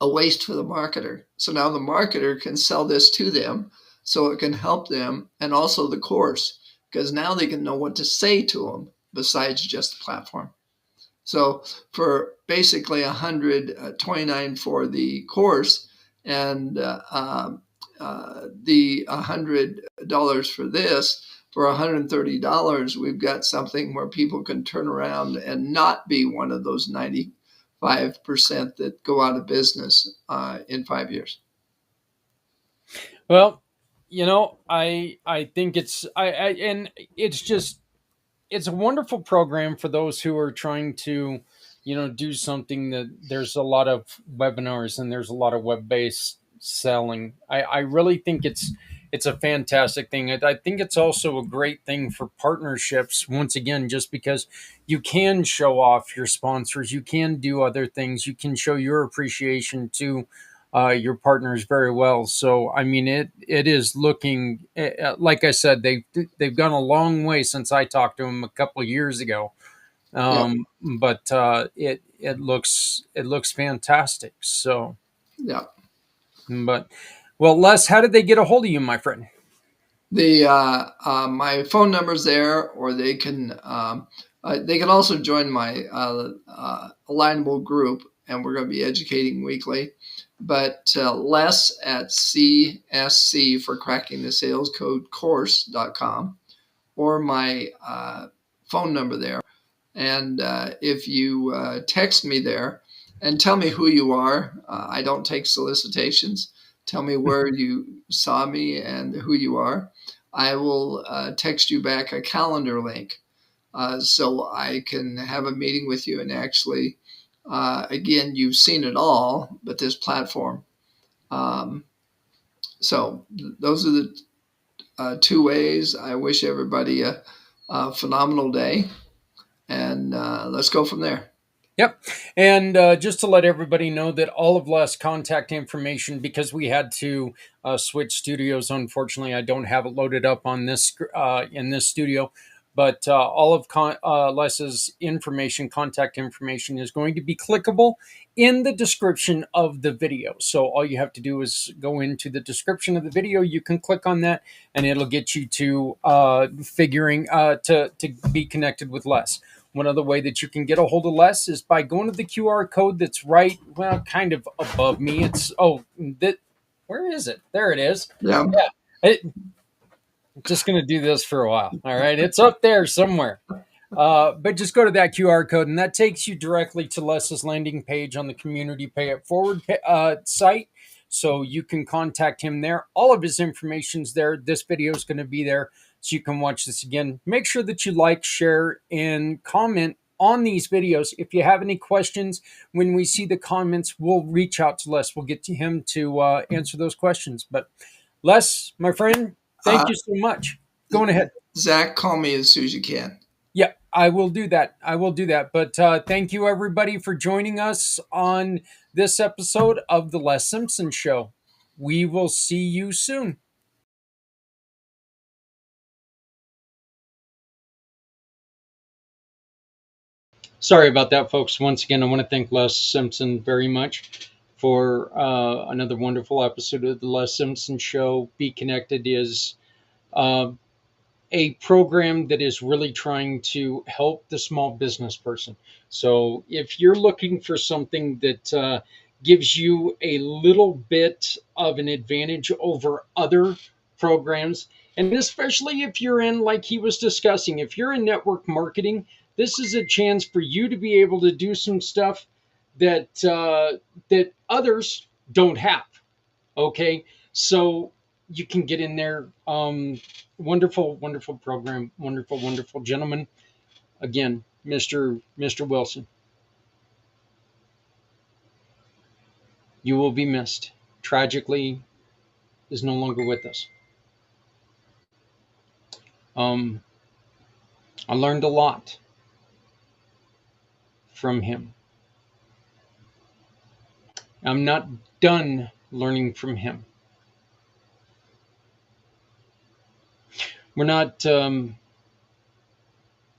a waste for the marketer. So now the marketer can sell this to them so it can help them, and also the course, because now they can know what to say to them besides just the platform. So for basically $129 for the course, and the $100 for this, for $130, we've got something where people can turn around and not be one of those 95% that go out of business in 5 years. Well, I think and it's a wonderful program for those who are trying to, do something that there's a lot of webinars and there's a lot of web-based selling. I really think it's a fantastic thing. I think it's also a great thing for partnerships, once again, just because you can show off your sponsors, you can do other things, you can show your appreciation to your partners very well. So I mean, it is looking like I said, they've gone a long way since I talked to them a couple of years ago. Yep. But it looks fantastic. So, Yeah. but well, Les, how did they get a hold of you, my friend? The my phone number's there, or they can also join my alignable group, and we're going to be educating weekly. But Les at CSC for cracking the sales code course.com, or my phone number there. And if you text me there and tell me who you are, I don't take solicitations. Tell me where you saw me and who you are. I will text you back a calendar link so I can have a meeting with you. And actually, again, you've seen it all, but this platform. So those are the 2 ways. I wish everybody a phenomenal day, and let's go from there. Yep. And just to let everybody know that all of Les' contact information, because we had to switch studios, unfortunately, I don't have it loaded up on this in this studio. But all of Les's information, contact information, is going to be clickable in the description of the video. So all you have to do is go into the description of the video. You can click on that, and it'll get you to to be connected with Les. One other way that you can get a hold of Les is by going to the QR code that's right, well, kind of above me. Where is it? There it is. Yeah. I'm just going to do this for a while. All right. It's up there somewhere. But just go to that QR code, and that takes you directly to Les's landing page on the Community Pay It Forward site. So you can contact him there. All of his information's there. This video is going to be there, so you can watch this again. Make sure that you like, share, and comment on these videos. If you have any questions, when we see the comments, we'll reach out to Les. We'll get to him to answer those questions. But Les, my friend, thank you so much. Going ahead. Zach, call me as soon as you can. Yeah, I will do that. But thank you, everybody, for joining us on this episode of The Les Simpson Show. We will see you soon. Sorry about that, folks. Once again, I want to thank Les Simpson very much for another wonderful episode of The Les Simpson Show. Be Connected is a program that is really trying to help the small business person. So if you're looking for something that gives you a little bit of an advantage over other programs, and especially if you're in, like he was discussing, if you're in network marketing, this is a chance for you to be able to do some stuff that that others don't have. Okay, so you can get in there. Wonderful, wonderful program. Wonderful, wonderful gentleman. Again, Mr. Wilson, you will be missed. tragically is no longer with us. I learned a lot from him. I'm not done learning from him. We're not going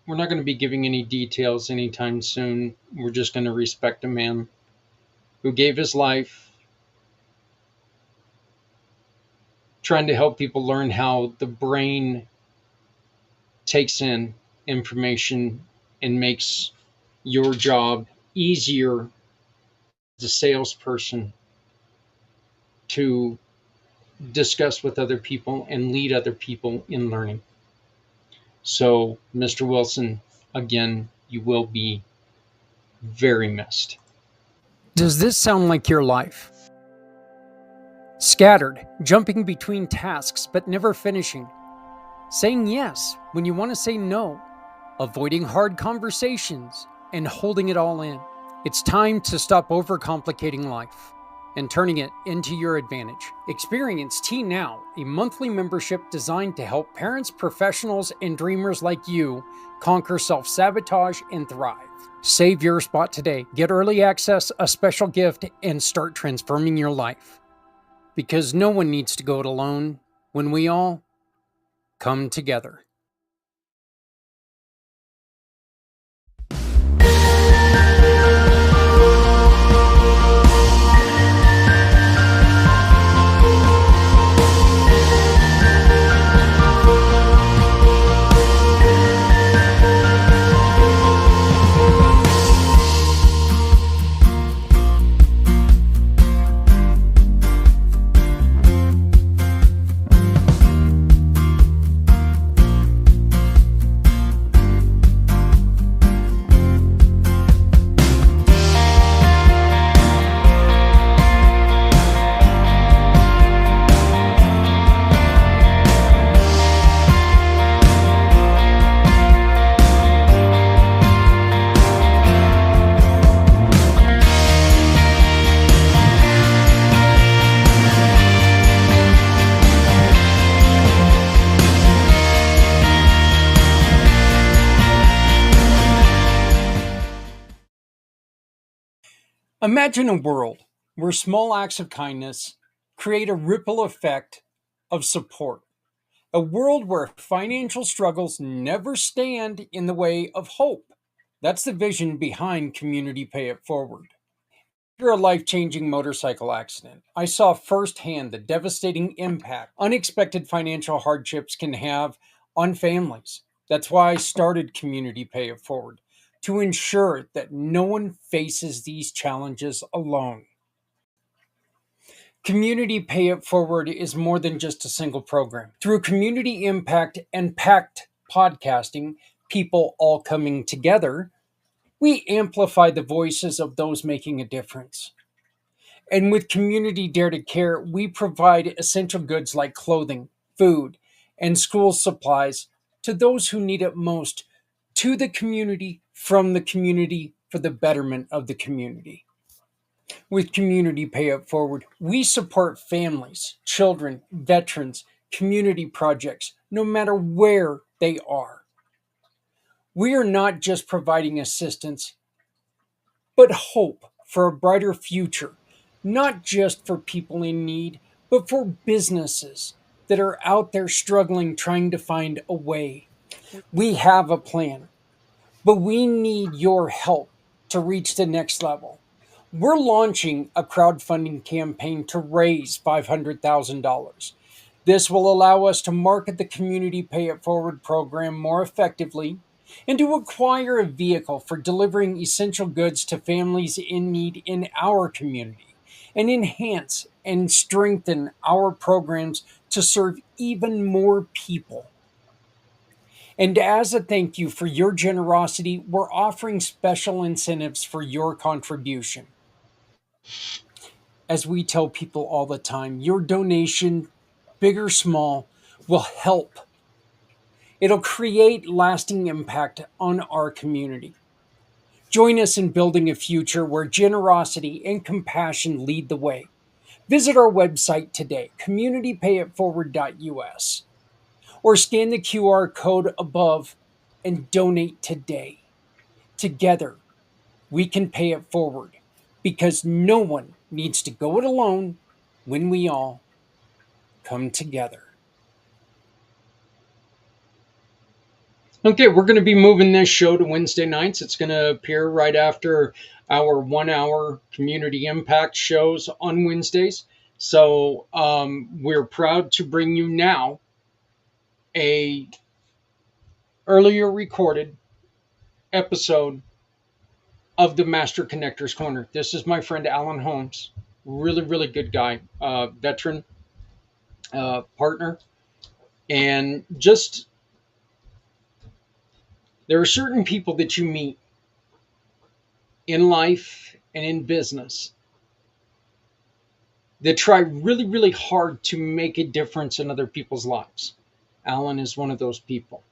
to be giving any details anytime soon. We're just going to respect a man who gave his life trying to help people learn how the brain takes in information and makes your job easier as a salesperson to discuss with other people and lead other people in learning. So, Mr. Wilson, again, you will be very missed. Does this sound like your life? Scattered, jumping between tasks but never finishing. Saying yes when you want to say no. Avoiding hard conversations and holding it all in. It's time to stop overcomplicating life and turning it into your advantage. Experience T Now, a monthly membership designed to help parents, professionals, and dreamers like you conquer self-sabotage and thrive. Save your spot today. Get early access, a special gift, and start transforming your life. Because no one needs to go it alone when we all come together. Imagine a world where small acts of kindness create a ripple effect of support. A world where financial struggles never stand in the way of hope. That's the vision behind Community Pay It Forward. After a life changing motorcycle accident, I saw firsthand the devastating impact unexpected financial hardships can have on families. That's why I started Community Pay It Forward, to ensure that no one faces these challenges alone. Community Pay It Forward is more than just a single program. Through community impact and pACT podcasting, people all coming together, we amplify the voices of those making a difference. And with Community Dare to Care, we provide essential goods like clothing, food, and school supplies to those who need it most, to the community, from the community, for the betterment of the community. With Community Pay It Forward, we support families, children, veterans, community projects, no matter where they are. We are not just providing assistance, but hope for a brighter future, not just for people in need, but for businesses that are out there struggling, trying to find a way. We have a plan, but we need your help to reach the next level. We're launching a crowdfunding campaign to raise $500,000. This will allow us to market the Community Pay It Forward program more effectively and to acquire a vehicle for delivering essential goods to families in need in our community, and enhance and strengthen our programs to serve even more people. And as a thank you for your generosity, we're offering special incentives for your contribution. As we tell people all the time, your donation, big or small, will help. It'll create lasting impact on our community. Join us in building a future where generosity and compassion lead the way. Visit our website today, communitypayitforward.us, or scan the QR code above and donate today. Together, we can pay it forward because no one needs to go it alone when we all come together. Okay, we're going to be moving this show to Wednesday nights. It's going to appear right after our 1 hour community impact shows on Wednesdays. So we're proud to bring you now a earlier recorded episode of the Master Connectors Corner. This is my friend Alan Holmes, really good guy, veteran, partner, and just there are certain people that you meet in life and in business that try really hard to make a difference in other people's lives. Alan is one of those people.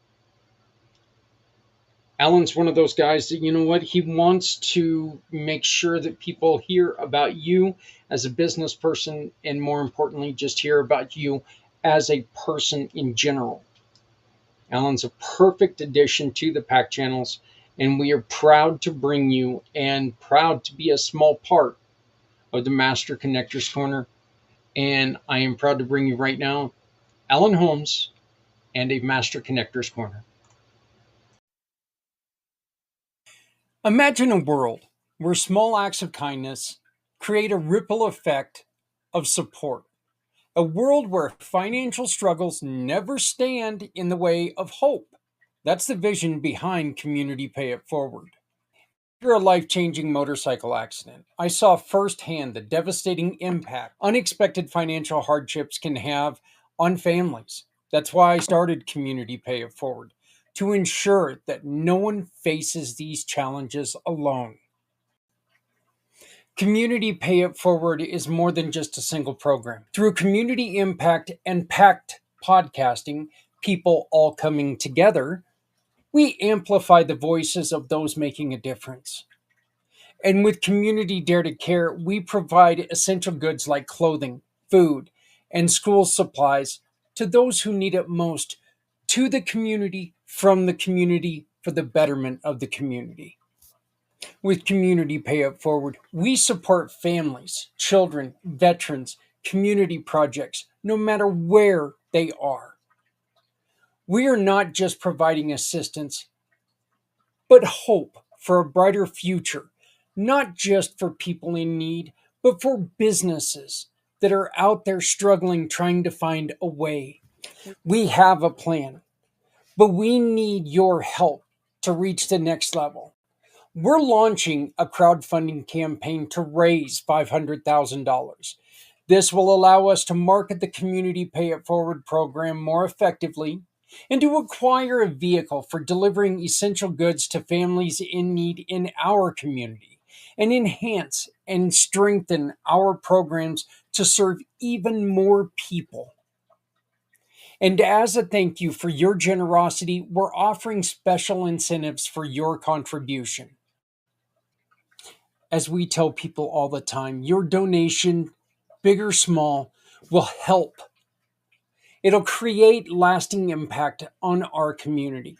Alan's one of those guys that, you know what, he wants to make sure that people hear about you as a business person, and more importantly, just hear about you as a person in general. Alan's a perfect addition to the pACT channels, and we are proud to bring you and proud to be a small part of the Master Connectors Corner. And I am proud to bring you right now Alan Holmes and a Master Connectors Corner. Imagine a world where small acts of kindness create a ripple effect of support. A world where financial struggles never stand in the way of hope. That's the vision behind Community Pay It Forward. After a life-changing motorcycle accident, I saw firsthand the devastating impact unexpected financial hardships can have on families. That's why I started Community Pay It Forward, to ensure that no one faces these challenges alone. Community Pay It Forward is more than just a single program. Through Community Impact and pACT podcasting, people all coming together, we amplify the voices of those making a difference. And with Community Dare to Care, we provide essential goods like clothing, food, and school supplies to those who need it most, to the community, from the community, for the betterment of the community. With Community Pay It Forward, we support families, children, veterans, community projects, no matter where they are. We are not just providing assistance, but hope for a brighter future, not just for people in need, but for businesses that are out there struggling, trying to find a way. We have a plan, but we need your help to reach the next level. We're launching a crowdfunding campaign to raise $500,000. This will allow us to market the Community Pay It Forward program more effectively and to acquire a vehicle for delivering essential goods to families in need in our community, and enhance and strengthen our programs to serve even more people. And as a thank you for your generosity, we're offering special incentives for your contribution. As we tell people all the time, your donation, big or small, will help. It'll create lasting impact on our community.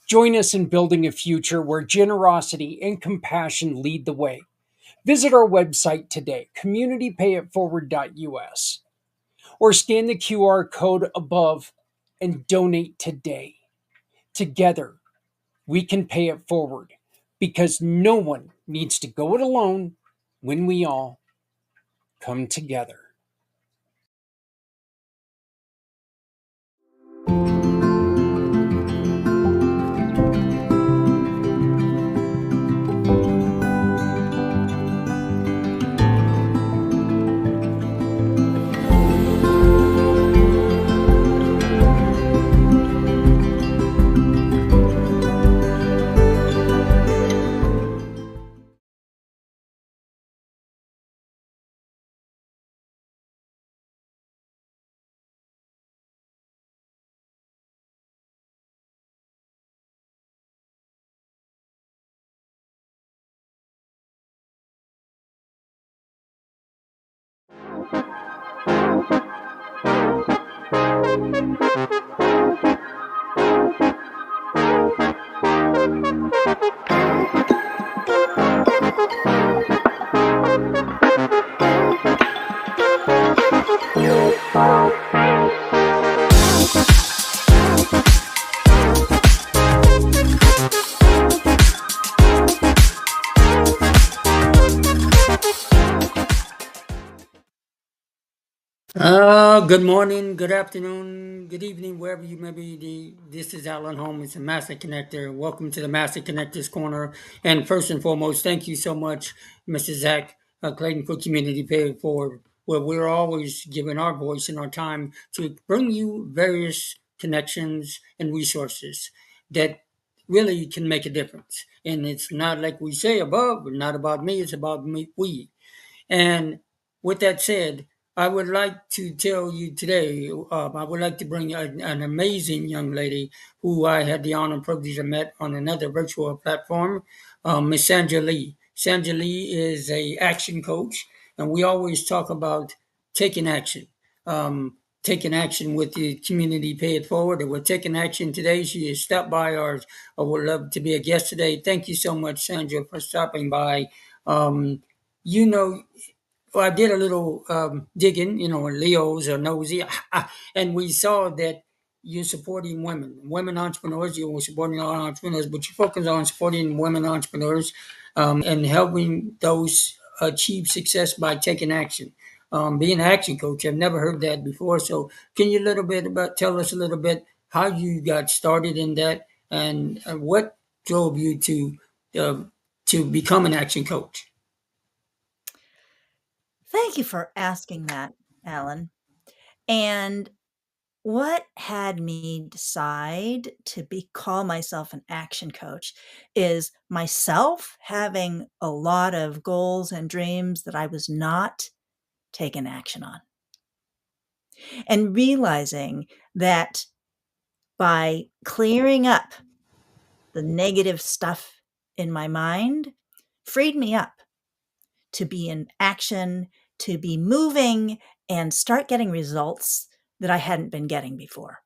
Join us in building a future where generosity and compassion lead the way. Visit our website today, communitypayitforward.us, or scan the QR code above and donate today. Together, we can pay it forward because no one needs to go it alone when we all come together. Good morning, good afternoon, good evening, wherever you may be. This is Alan Holmes, the Master Connector. Welcome to the Master Connectors Corner. And first and foremost, thank you so much, Mr. Zach Clayton, for Community Pay It Forward, where we're always giving our voice and our time to bring you various connections and resources that really can make a difference. And it's not like we say above, not about me, it's about me, we. And with that said, I would like to tell you today, I would like to bring an amazing young lady who I had the honor and privilege to met on another virtual platform, Miss Sandra Lee. Sandra Lee is a action coach, and we always talk about taking action. Taking action with the community pay it forward. And we're taking action today. She has stopped by our, I would love to be a guest today. Thank you so much, Sandra, for stopping by. You know, well, I did a little digging, Leos are nosy, and we saw that you're supporting women entrepreneurs. You're supporting all entrepreneurs, but you focus on supporting women entrepreneurs and helping those achieve success by taking action. Being an action coach, I've never heard that before. So, can you tell us a little bit how you got started in that and what drove you to become an action coach? Thank you for asking that, Alan. And what had me decide to call myself an action coach is myself having a lot of goals and dreams that I was not taking action on. And realizing that by clearing up the negative stuff in my mind freed me up to be in action, to be moving and start getting results that I hadn't been getting before.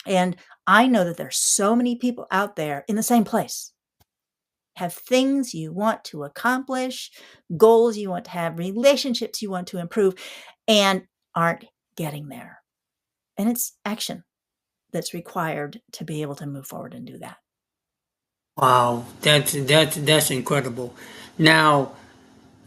And I know that there's so many people out there in the same place. Have things you want to accomplish, goals you want to have, relationships you want to improve, and aren't getting there. And it's action that's required to be able to move forward and do that. Wow, that's incredible. Now,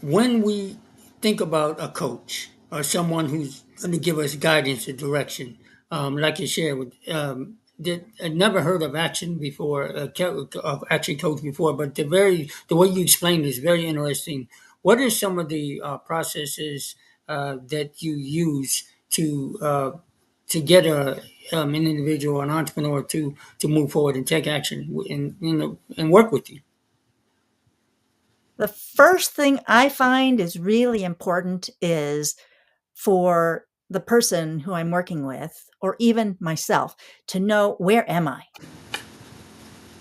when we think about a coach or someone who's going to give us guidance and direction, like you shared with, I never heard of action before, of action coach before, but the way you explained is very interesting. What are some of the processes that you use to get an individual, an entrepreneur, to move forward and take action and work with you? The first thing I find is really important is for the person who I'm working with, or even myself, to know, where am I?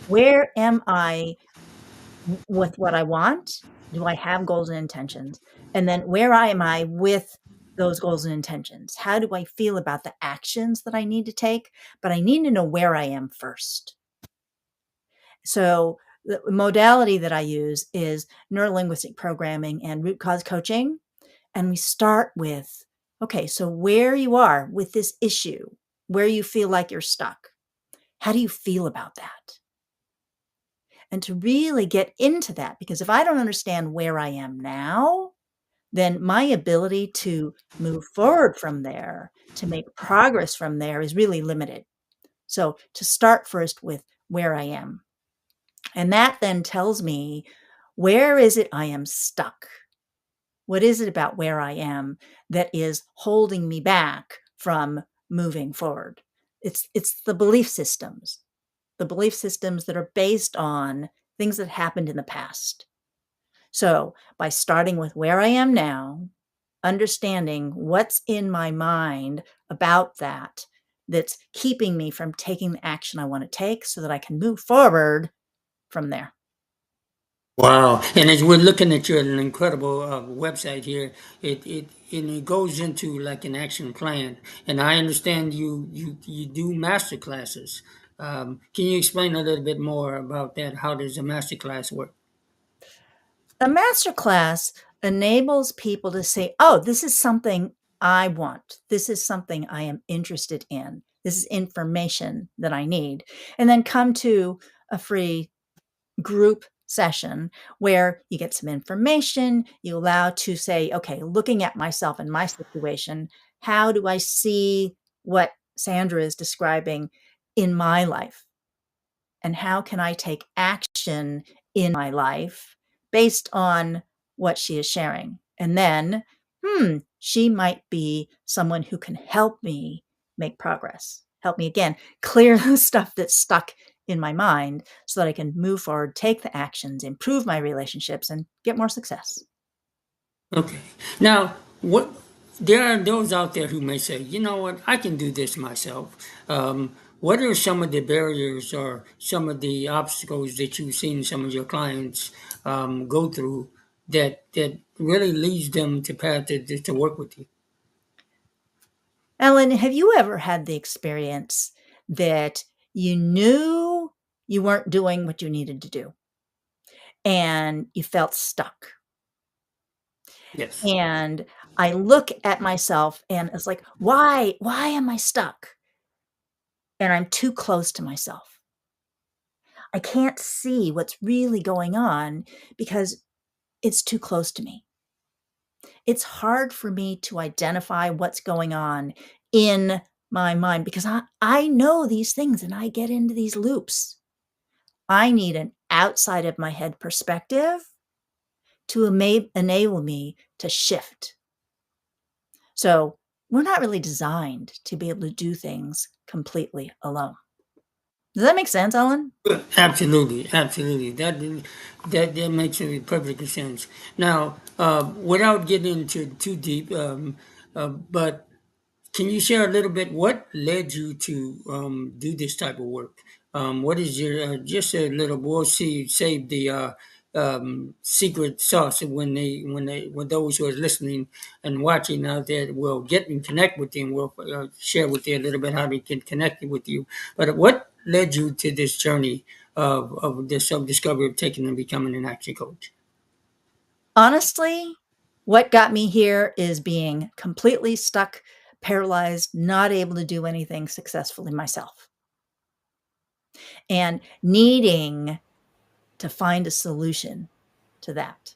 Where am I with what I want? Do I have goals and intentions? And then where am I with those goals and intentions? How do I feel about the actions that I need to take? But I need to know where I am first. So the modality that I use is neurolinguistic programming and root cause coaching. And we start with, okay, so where you are with this issue, where you feel like you're stuck. How do you feel about that? And to really get into that, because if I don't understand where I am now, then my ability to move forward from there, to make progress from there, is really limited. So to start first with where I am. And that then tells me, where is it I am stuck? What is it about where I am that is holding me back from moving forward? It's the belief systems that are based on things that happened in the past. So by starting with where I am now, understanding what's in my mind about that's keeping me from taking the action I want to take so that I can move forward from there. Wow! And as we're looking at your incredible website here, it goes into like an action plan. And I understand you do master classes. Can you explain a little bit more about that? How does a master class work? A master class enables people to say, oh, this is something I want. This is something I am interested in. This is information that I need. And then come to a free group session where you get some information, you allow to say, okay, looking at myself and my situation, how do I see what Sandra is describing in my life? And how can I take action in my life based on what she is sharing? And then, she might be someone who can help me make progress, help me again, clear the stuff that's stuck in my mind so that I can move forward, take the actions, improve my relationships, and get more success. Okay. Now, what there are those out there who may say, you know what, I can do this myself. What are some of the barriers or some of the obstacles that you've seen some of your clients go through that really leads them to path to work with you? Ellen, have you ever had the experience that you knew you weren't doing what you needed to do and you felt stuck? Yes. And I look at myself and it's like, why am I stuck? And I'm too close to myself. I can't see what's really going on because it's too close to me. It's hard for me to identify what's going on in my mind because I know these things and I get into these loops. I need an outside of my head perspective to enable me to shift. So we're not really designed to be able to do things completely alone. Does that make sense, Ellen? Absolutely, absolutely. That makes perfect sense. Now, without getting into too deep, but can you share a little bit what led you to do this type of work? What is your just a little? We'll see. Save the secret sauce when those who are listening and watching out there will get and connect with you. And we'll share with you a little bit how they can connect with you. But what led you to this journey of this self discovery of taking and becoming an action coach? Honestly, what got me here is being completely stuck, paralyzed, not able to do anything successfully myself, and needing to find a solution to that.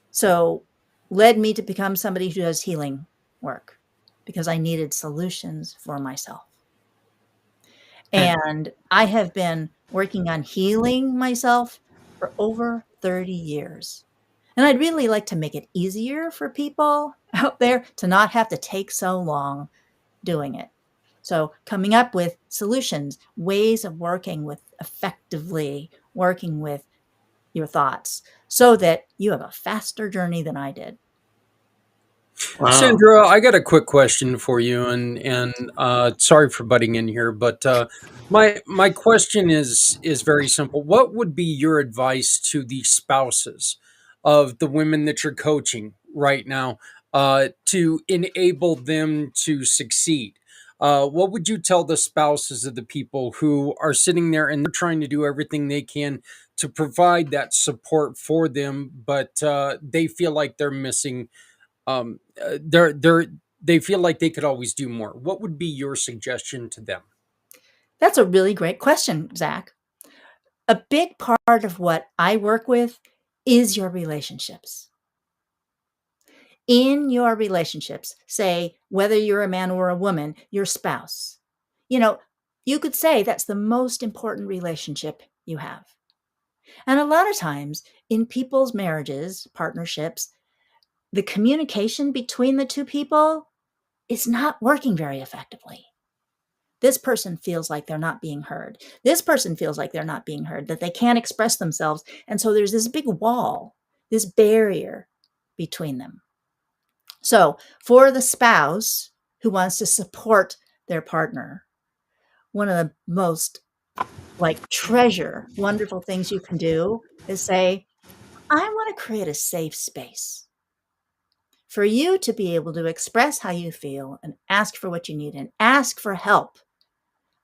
So, led me to become somebody who does healing work because I needed solutions for myself. And I have been working on healing myself for over 30 years. And I'd really like to make it easier for people out there to not have to take so long doing it. So, coming up with solutions, ways of working with effectively working with your thoughts so that you have a faster journey than I did. Wow. Sandra, I got a quick question for you, and sorry for butting in here, but my question is very simple. What would be your advice to the spouses of the women that you're coaching right now to enable them to succeed? What would you tell the spouses of the people who are sitting there and they're trying to do everything they can to provide that support for them, but they feel like they're missing? They feel like they could always do more. What would be your suggestion to them? That's a really great question, Zach. A big part of what I work with is your relationships. In your relationships, say whether you're a man or a woman, your spouse, you know, you could say that's the most important relationship you have. And a lot of times in people's marriages, partnerships, the communication between the two people is not working very effectively. This person feels like they're not being heard. This person feels like they're not being heard, that they can't express themselves. And so there's this big wall, this barrier between them. So for the spouse who wants to support their partner, one of the most wonderful things you can do is say, I want to create a safe space for you to be able to express how you feel and ask for what you need and ask for help.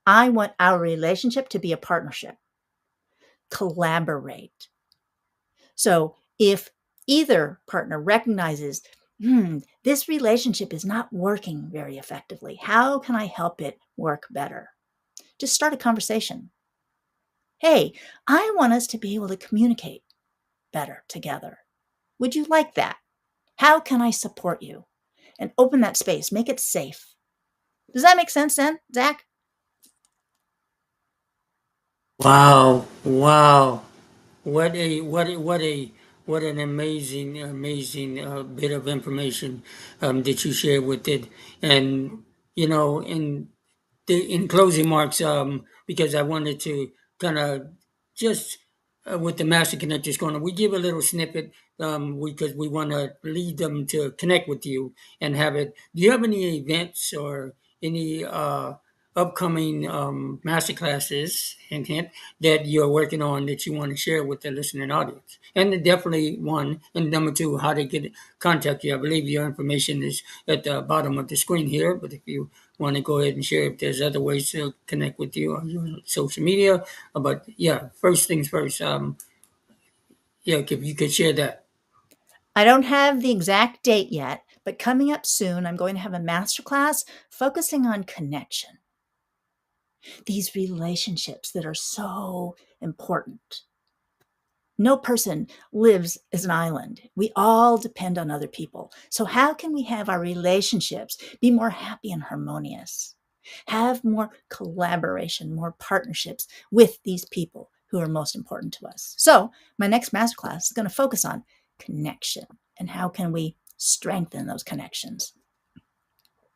I want our relationship to be a partnership. Collaborate. So if either partner recognizes, this relationship is not working very effectively, how can I help it work better? Just start a conversation. Hey, I want us to be able to communicate better together. Would you like that? How can I support you? And open that space, make it safe. Does that make sense then, Zach? Wow, wow. What an amazing bit of information that you shared with it. And in closing marks, because I wanted to kind of just with the Master Connectors Corner, we give a little snippet because we want to lead them to connect with you and have it. Do you have any events or any upcoming master classes, hint, hint, that you're working on that you want to share with the listening audience? And definitely one. And number two, how to contact you. I believe your information is at the bottom of the screen here, but if you want to go ahead and share if there's other ways to connect with you on your social media. But yeah, first things first. Yeah, if you could share that. I don't have the exact date yet, but coming up soon, I'm going to have a masterclass focusing on connection. These relationships that are so important. No person lives as an island. We all depend on other people. So how can we have our relationships be more happy and harmonious? Have more collaboration, more partnerships with these people who are most important to us. So my next masterclass is going to focus on connection and how can we strengthen those connections.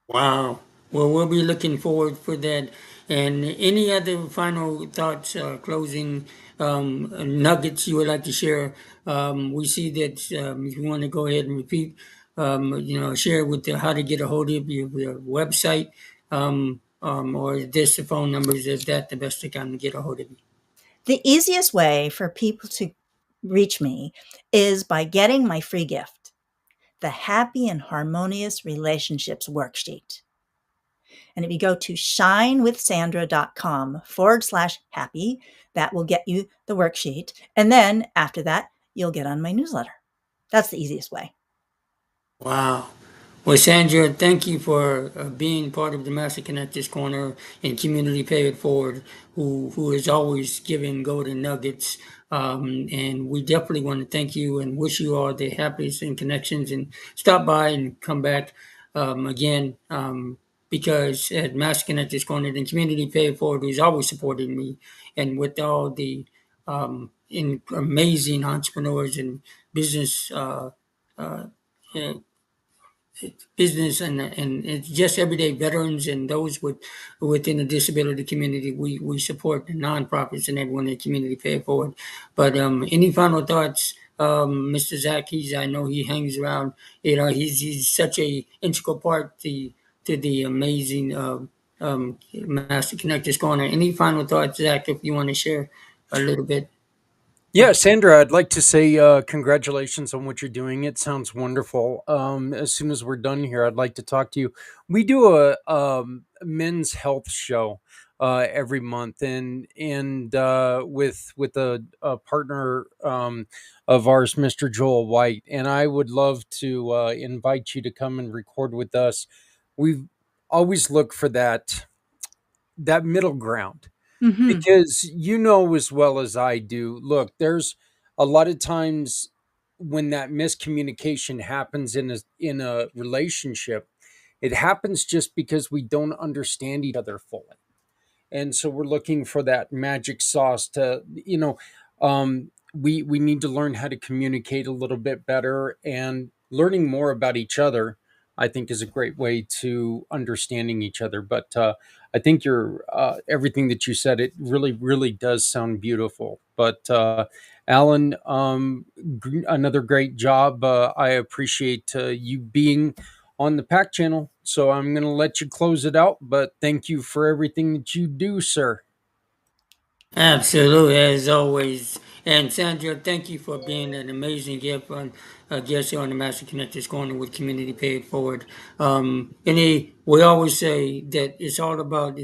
Wow. Well, we'll be looking forward for that. And any other final thoughts, closing nuggets you would like to share? We see that if you want to go ahead and repeat, share with how to get a hold of your website, or is this the phone numbers? Is that the best time to get a hold of you? The easiest way for people to reach me is by getting my free gift, the Happy and Harmonious Relationships Worksheet. And if you go to shinewithsandra.com/happy, that will get you the worksheet. And then after that, you'll get on my newsletter. That's the easiest way. Wow. Well, Sandra, thank you for being part of the Master Connectors Corner and Community Pay It Forward, who is always giving golden nuggets. And we definitely want to thank you and wish you all the happiest and connections, and stop by and come back again, because at Master Connectors Corner and Community Pay It Forward, who's always supporting me, and with all the amazing entrepreneurs and business uh, business and it's just everyday veterans and those within the disability community. We support the nonprofits and everyone in the community pay it forward. But any final thoughts, Mr. Zach? I know he hangs around. He's such a integral part to the amazing Master Connectors Corner. Any final thoughts, Zach? If you want to share a little bit. Yeah, Sandra, I'd like to say congratulations on what you're doing. It sounds wonderful. As soon as we're done here, I'd like to talk to you. We do a men's health show every month, and with a partner of ours, Mr. Joel White, and I would love to invite you to come and record with us. We've always looked for that middle ground, Mm-hmm. because you know as well as I do, look, there's a lot of times when that miscommunication happens in a relationship, it happens just because we don't understand each other fully. And so we're looking for that magic sauce to, we need to learn how to communicate a little bit better, and learning more about each other, I think, is a great way to understanding each other. But I think your everything that you said, it really does sound beautiful. But Alan, another great job. I appreciate you being on the PAC channel. So I'm going to let you close it out, but thank you for everything that you do, sir. Absolutely, as always. And Sandra, thank you for being an amazing guest here on the Master Connectors Corner with Community Pay It Forward. We always say that it's not about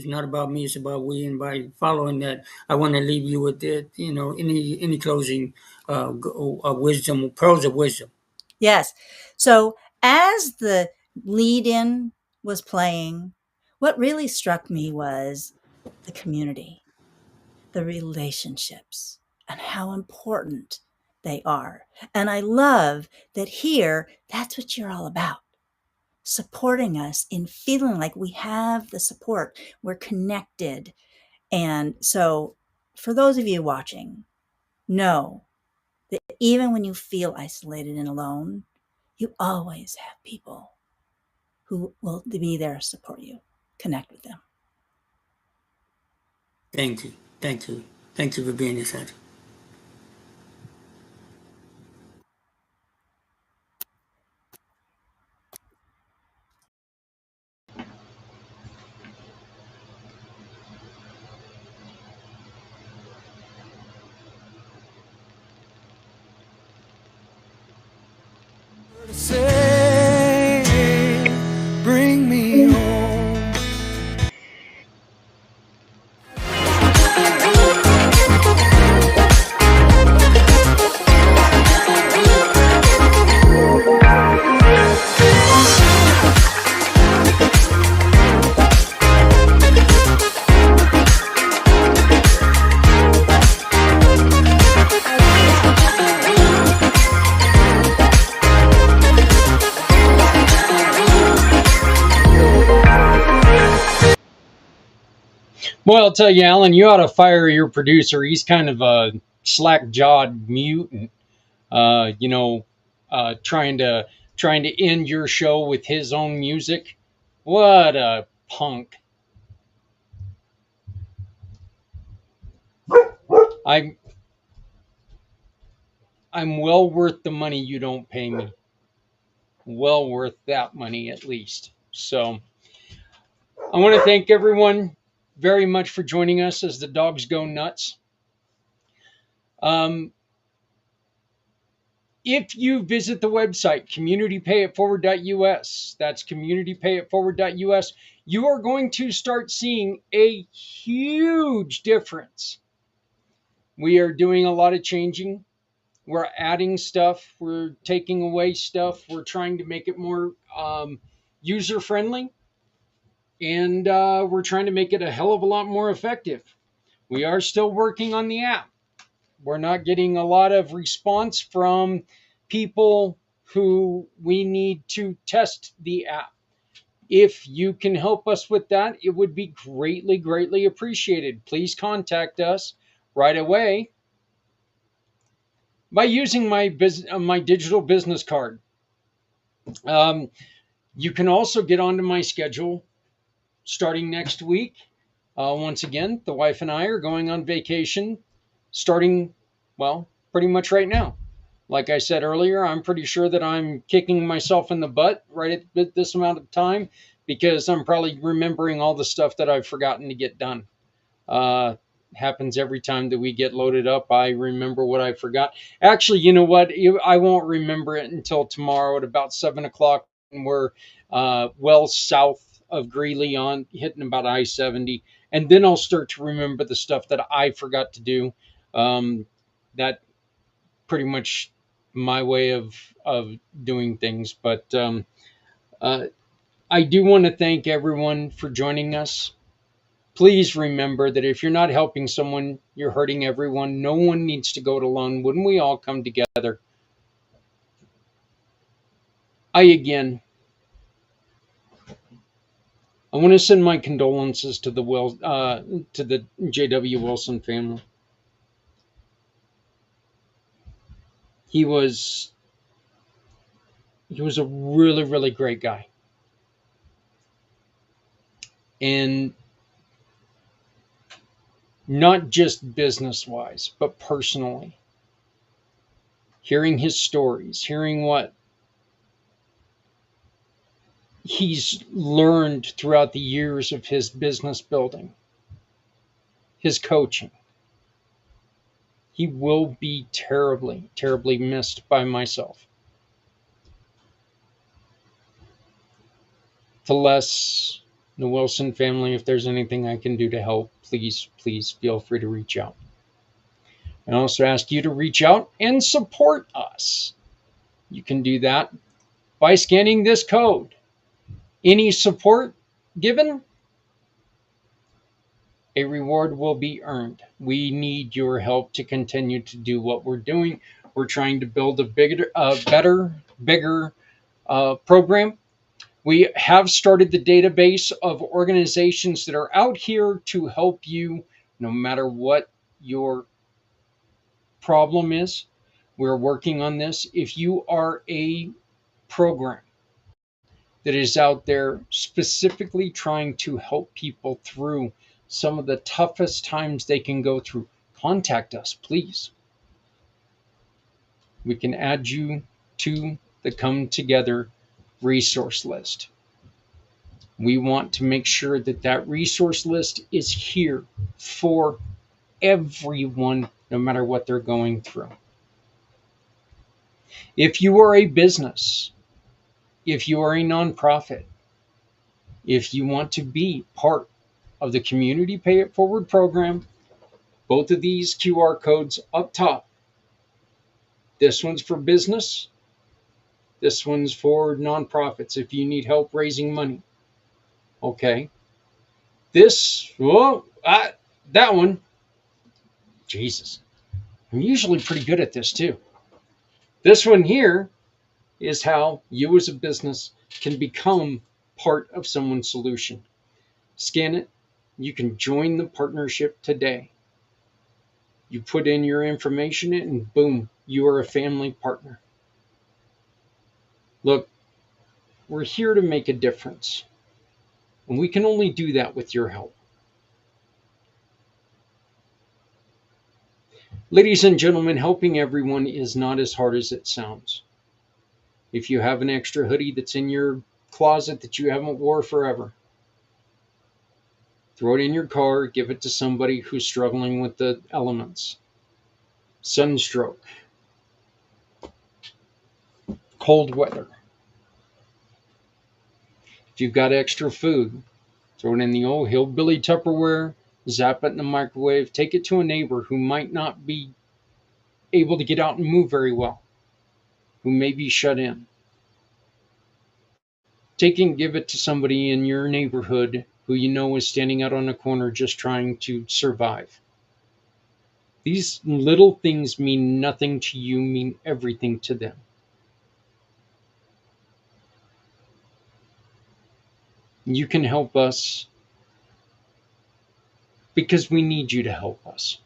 me, it's about we. And by following that, I want to leave you with that, any closing wisdom, pearls of wisdom. Yes. So as the lead in was playing, what really struck me was the community, the relationships, and how important they are. And I love that here, that's what you're all about. Supporting us in feeling like we have the support, we're connected. And so, for those of you watching, know that even when you feel isolated and alone, you always have people who will be there to support you. Connect with them. Thank you. Thank you. Thank you for being here, Sandra. Say, bring me home. Well, I'll tell you, Alan, you ought to fire your producer. He's kind of a slack-jawed mutant. Uh, you know, trying to end your show with his own music. What a punk! I'm I'm well worth the money you don't pay me. Well worth that money at least. So I want to thank everyone very much for joining us as the dogs go nuts. Um, if you visit the website communitypayitforward.us, that's communitypayitforward.us, you are going to start seeing a huge difference. We are doing a lot of changing. We're adding stuff. We're taking away stuff. We're trying to make it more user friendly. And we're trying to make it a hell of a lot more effective. We are still working on the app. We're not getting a lot of response from people who we need to test the app. If you can help us with that, it would be greatly, greatly appreciated. Please contact us right away by using my digital business card. You can also get onto my schedule starting next week. Once again, the wife and I are going on vacation starting, well, pretty much right now. Like I said earlier, I'm pretty sure that I'm kicking myself in the butt right at this amount of time because I'm probably remembering all the stuff that I've forgotten to get done. Happens every time that we get loaded up. I remember what I forgot. Actually, you know what? I won't remember it until tomorrow at about 7 o'clock. And we're well south of Greeley on hitting about I-70. And then I'll start to remember the stuff that I forgot to do. That pretty much my way of doing things. But I do want to thank everyone for joining us. Please remember that if you're not helping someone, you're hurting everyone. No one needs to go it alone. Wouldn't we all come together? I want to send my condolences to the J.W. Wilson family. He was a really, really great guy. And not just business wise, but personally. Hearing his stories, hearing what he's learned throughout the years of his business building, his coaching. He will be terribly, terribly missed by myself. To Les, the Wilson family, if there's anything I can do to help, please, please feel free to reach out. I also ask you to reach out and support us. You can do that by scanning this code. Any support given, a reward will be earned. We need your help to continue to do what we're doing. We're trying to build a better, bigger program. We have started the database of organizations that are out here to help you no matter what your problem is. We're working on this. If you are a program that is out there specifically trying to help people through some of the toughest times they can go through, contact us, please. We can add you to the Come Together resource list. We want to make sure that that resource list is here for everyone, no matter what they're going through. If you are a business, if you are a nonprofit, if you want to be part of the Community Pay It Forward program, both of these QR codes up top. This one's for business. This one's for nonprofits if you need help raising money. Okay. That one, Jesus. I'm usually pretty good at this too. This one here is how you as a business can become part of someone's solution. Scan it. You can join the partnership today. You put in your information and boom, you are a family partner. Look, we're here to make a difference. And we can only do that with your help. Ladies and gentlemen, helping everyone is not as hard as it sounds. If you have an extra hoodie that's in your closet that you haven't wore forever, throw it in your car, give it to somebody who's struggling with the elements. Sunstroke, cold weather. If you've got extra food, throw it in the old hillbilly Tupperware, zap it in the microwave, take it to a neighbor who might not be able to get out and move very well, who may be shut in. Take and give it to somebody in your neighborhood who you know is standing out on a corner just trying to survive. These little things mean nothing to you, mean everything to them. You can help us because we need you to help us.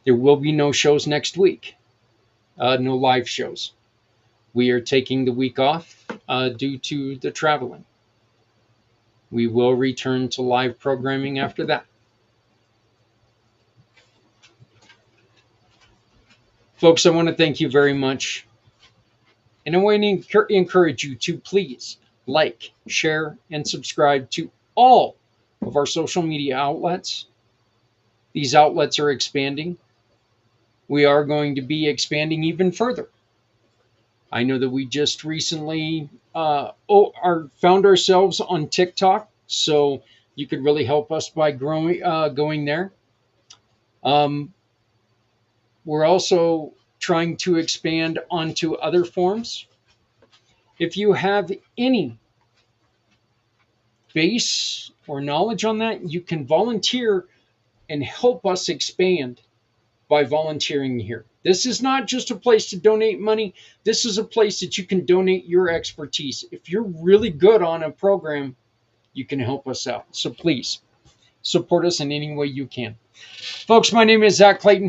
There will be no shows next week, no live shows. We are taking the week off due to the traveling. We will return to live programming after that. Folks, I want to thank you very much. And I want to encourage you to please like, share, and subscribe to all of our social media outlets. These outlets are expanding. We are going to be expanding even further. I know that we just recently found ourselves on TikTok, so you could really help us by going there. We're also trying to expand onto other forms. If you have any base or knowledge on that, you can volunteer and help us expand by volunteering here. This is not just a place to donate money. This is a place that you can donate your expertise. If you're really good on a program, you can help us out. So please support us in any way you can. Folks, my name is Zach Clayton.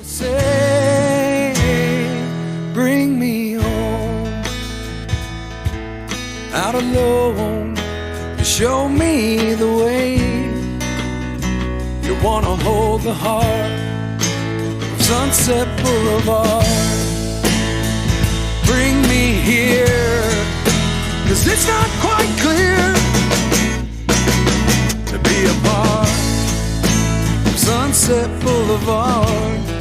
Say, bring me home. Out alone, you show me the way. You wanna hold the heart of Sunset Boulevard. Bring me here, 'cause it's not quite clear to be a part of Sunset Boulevard.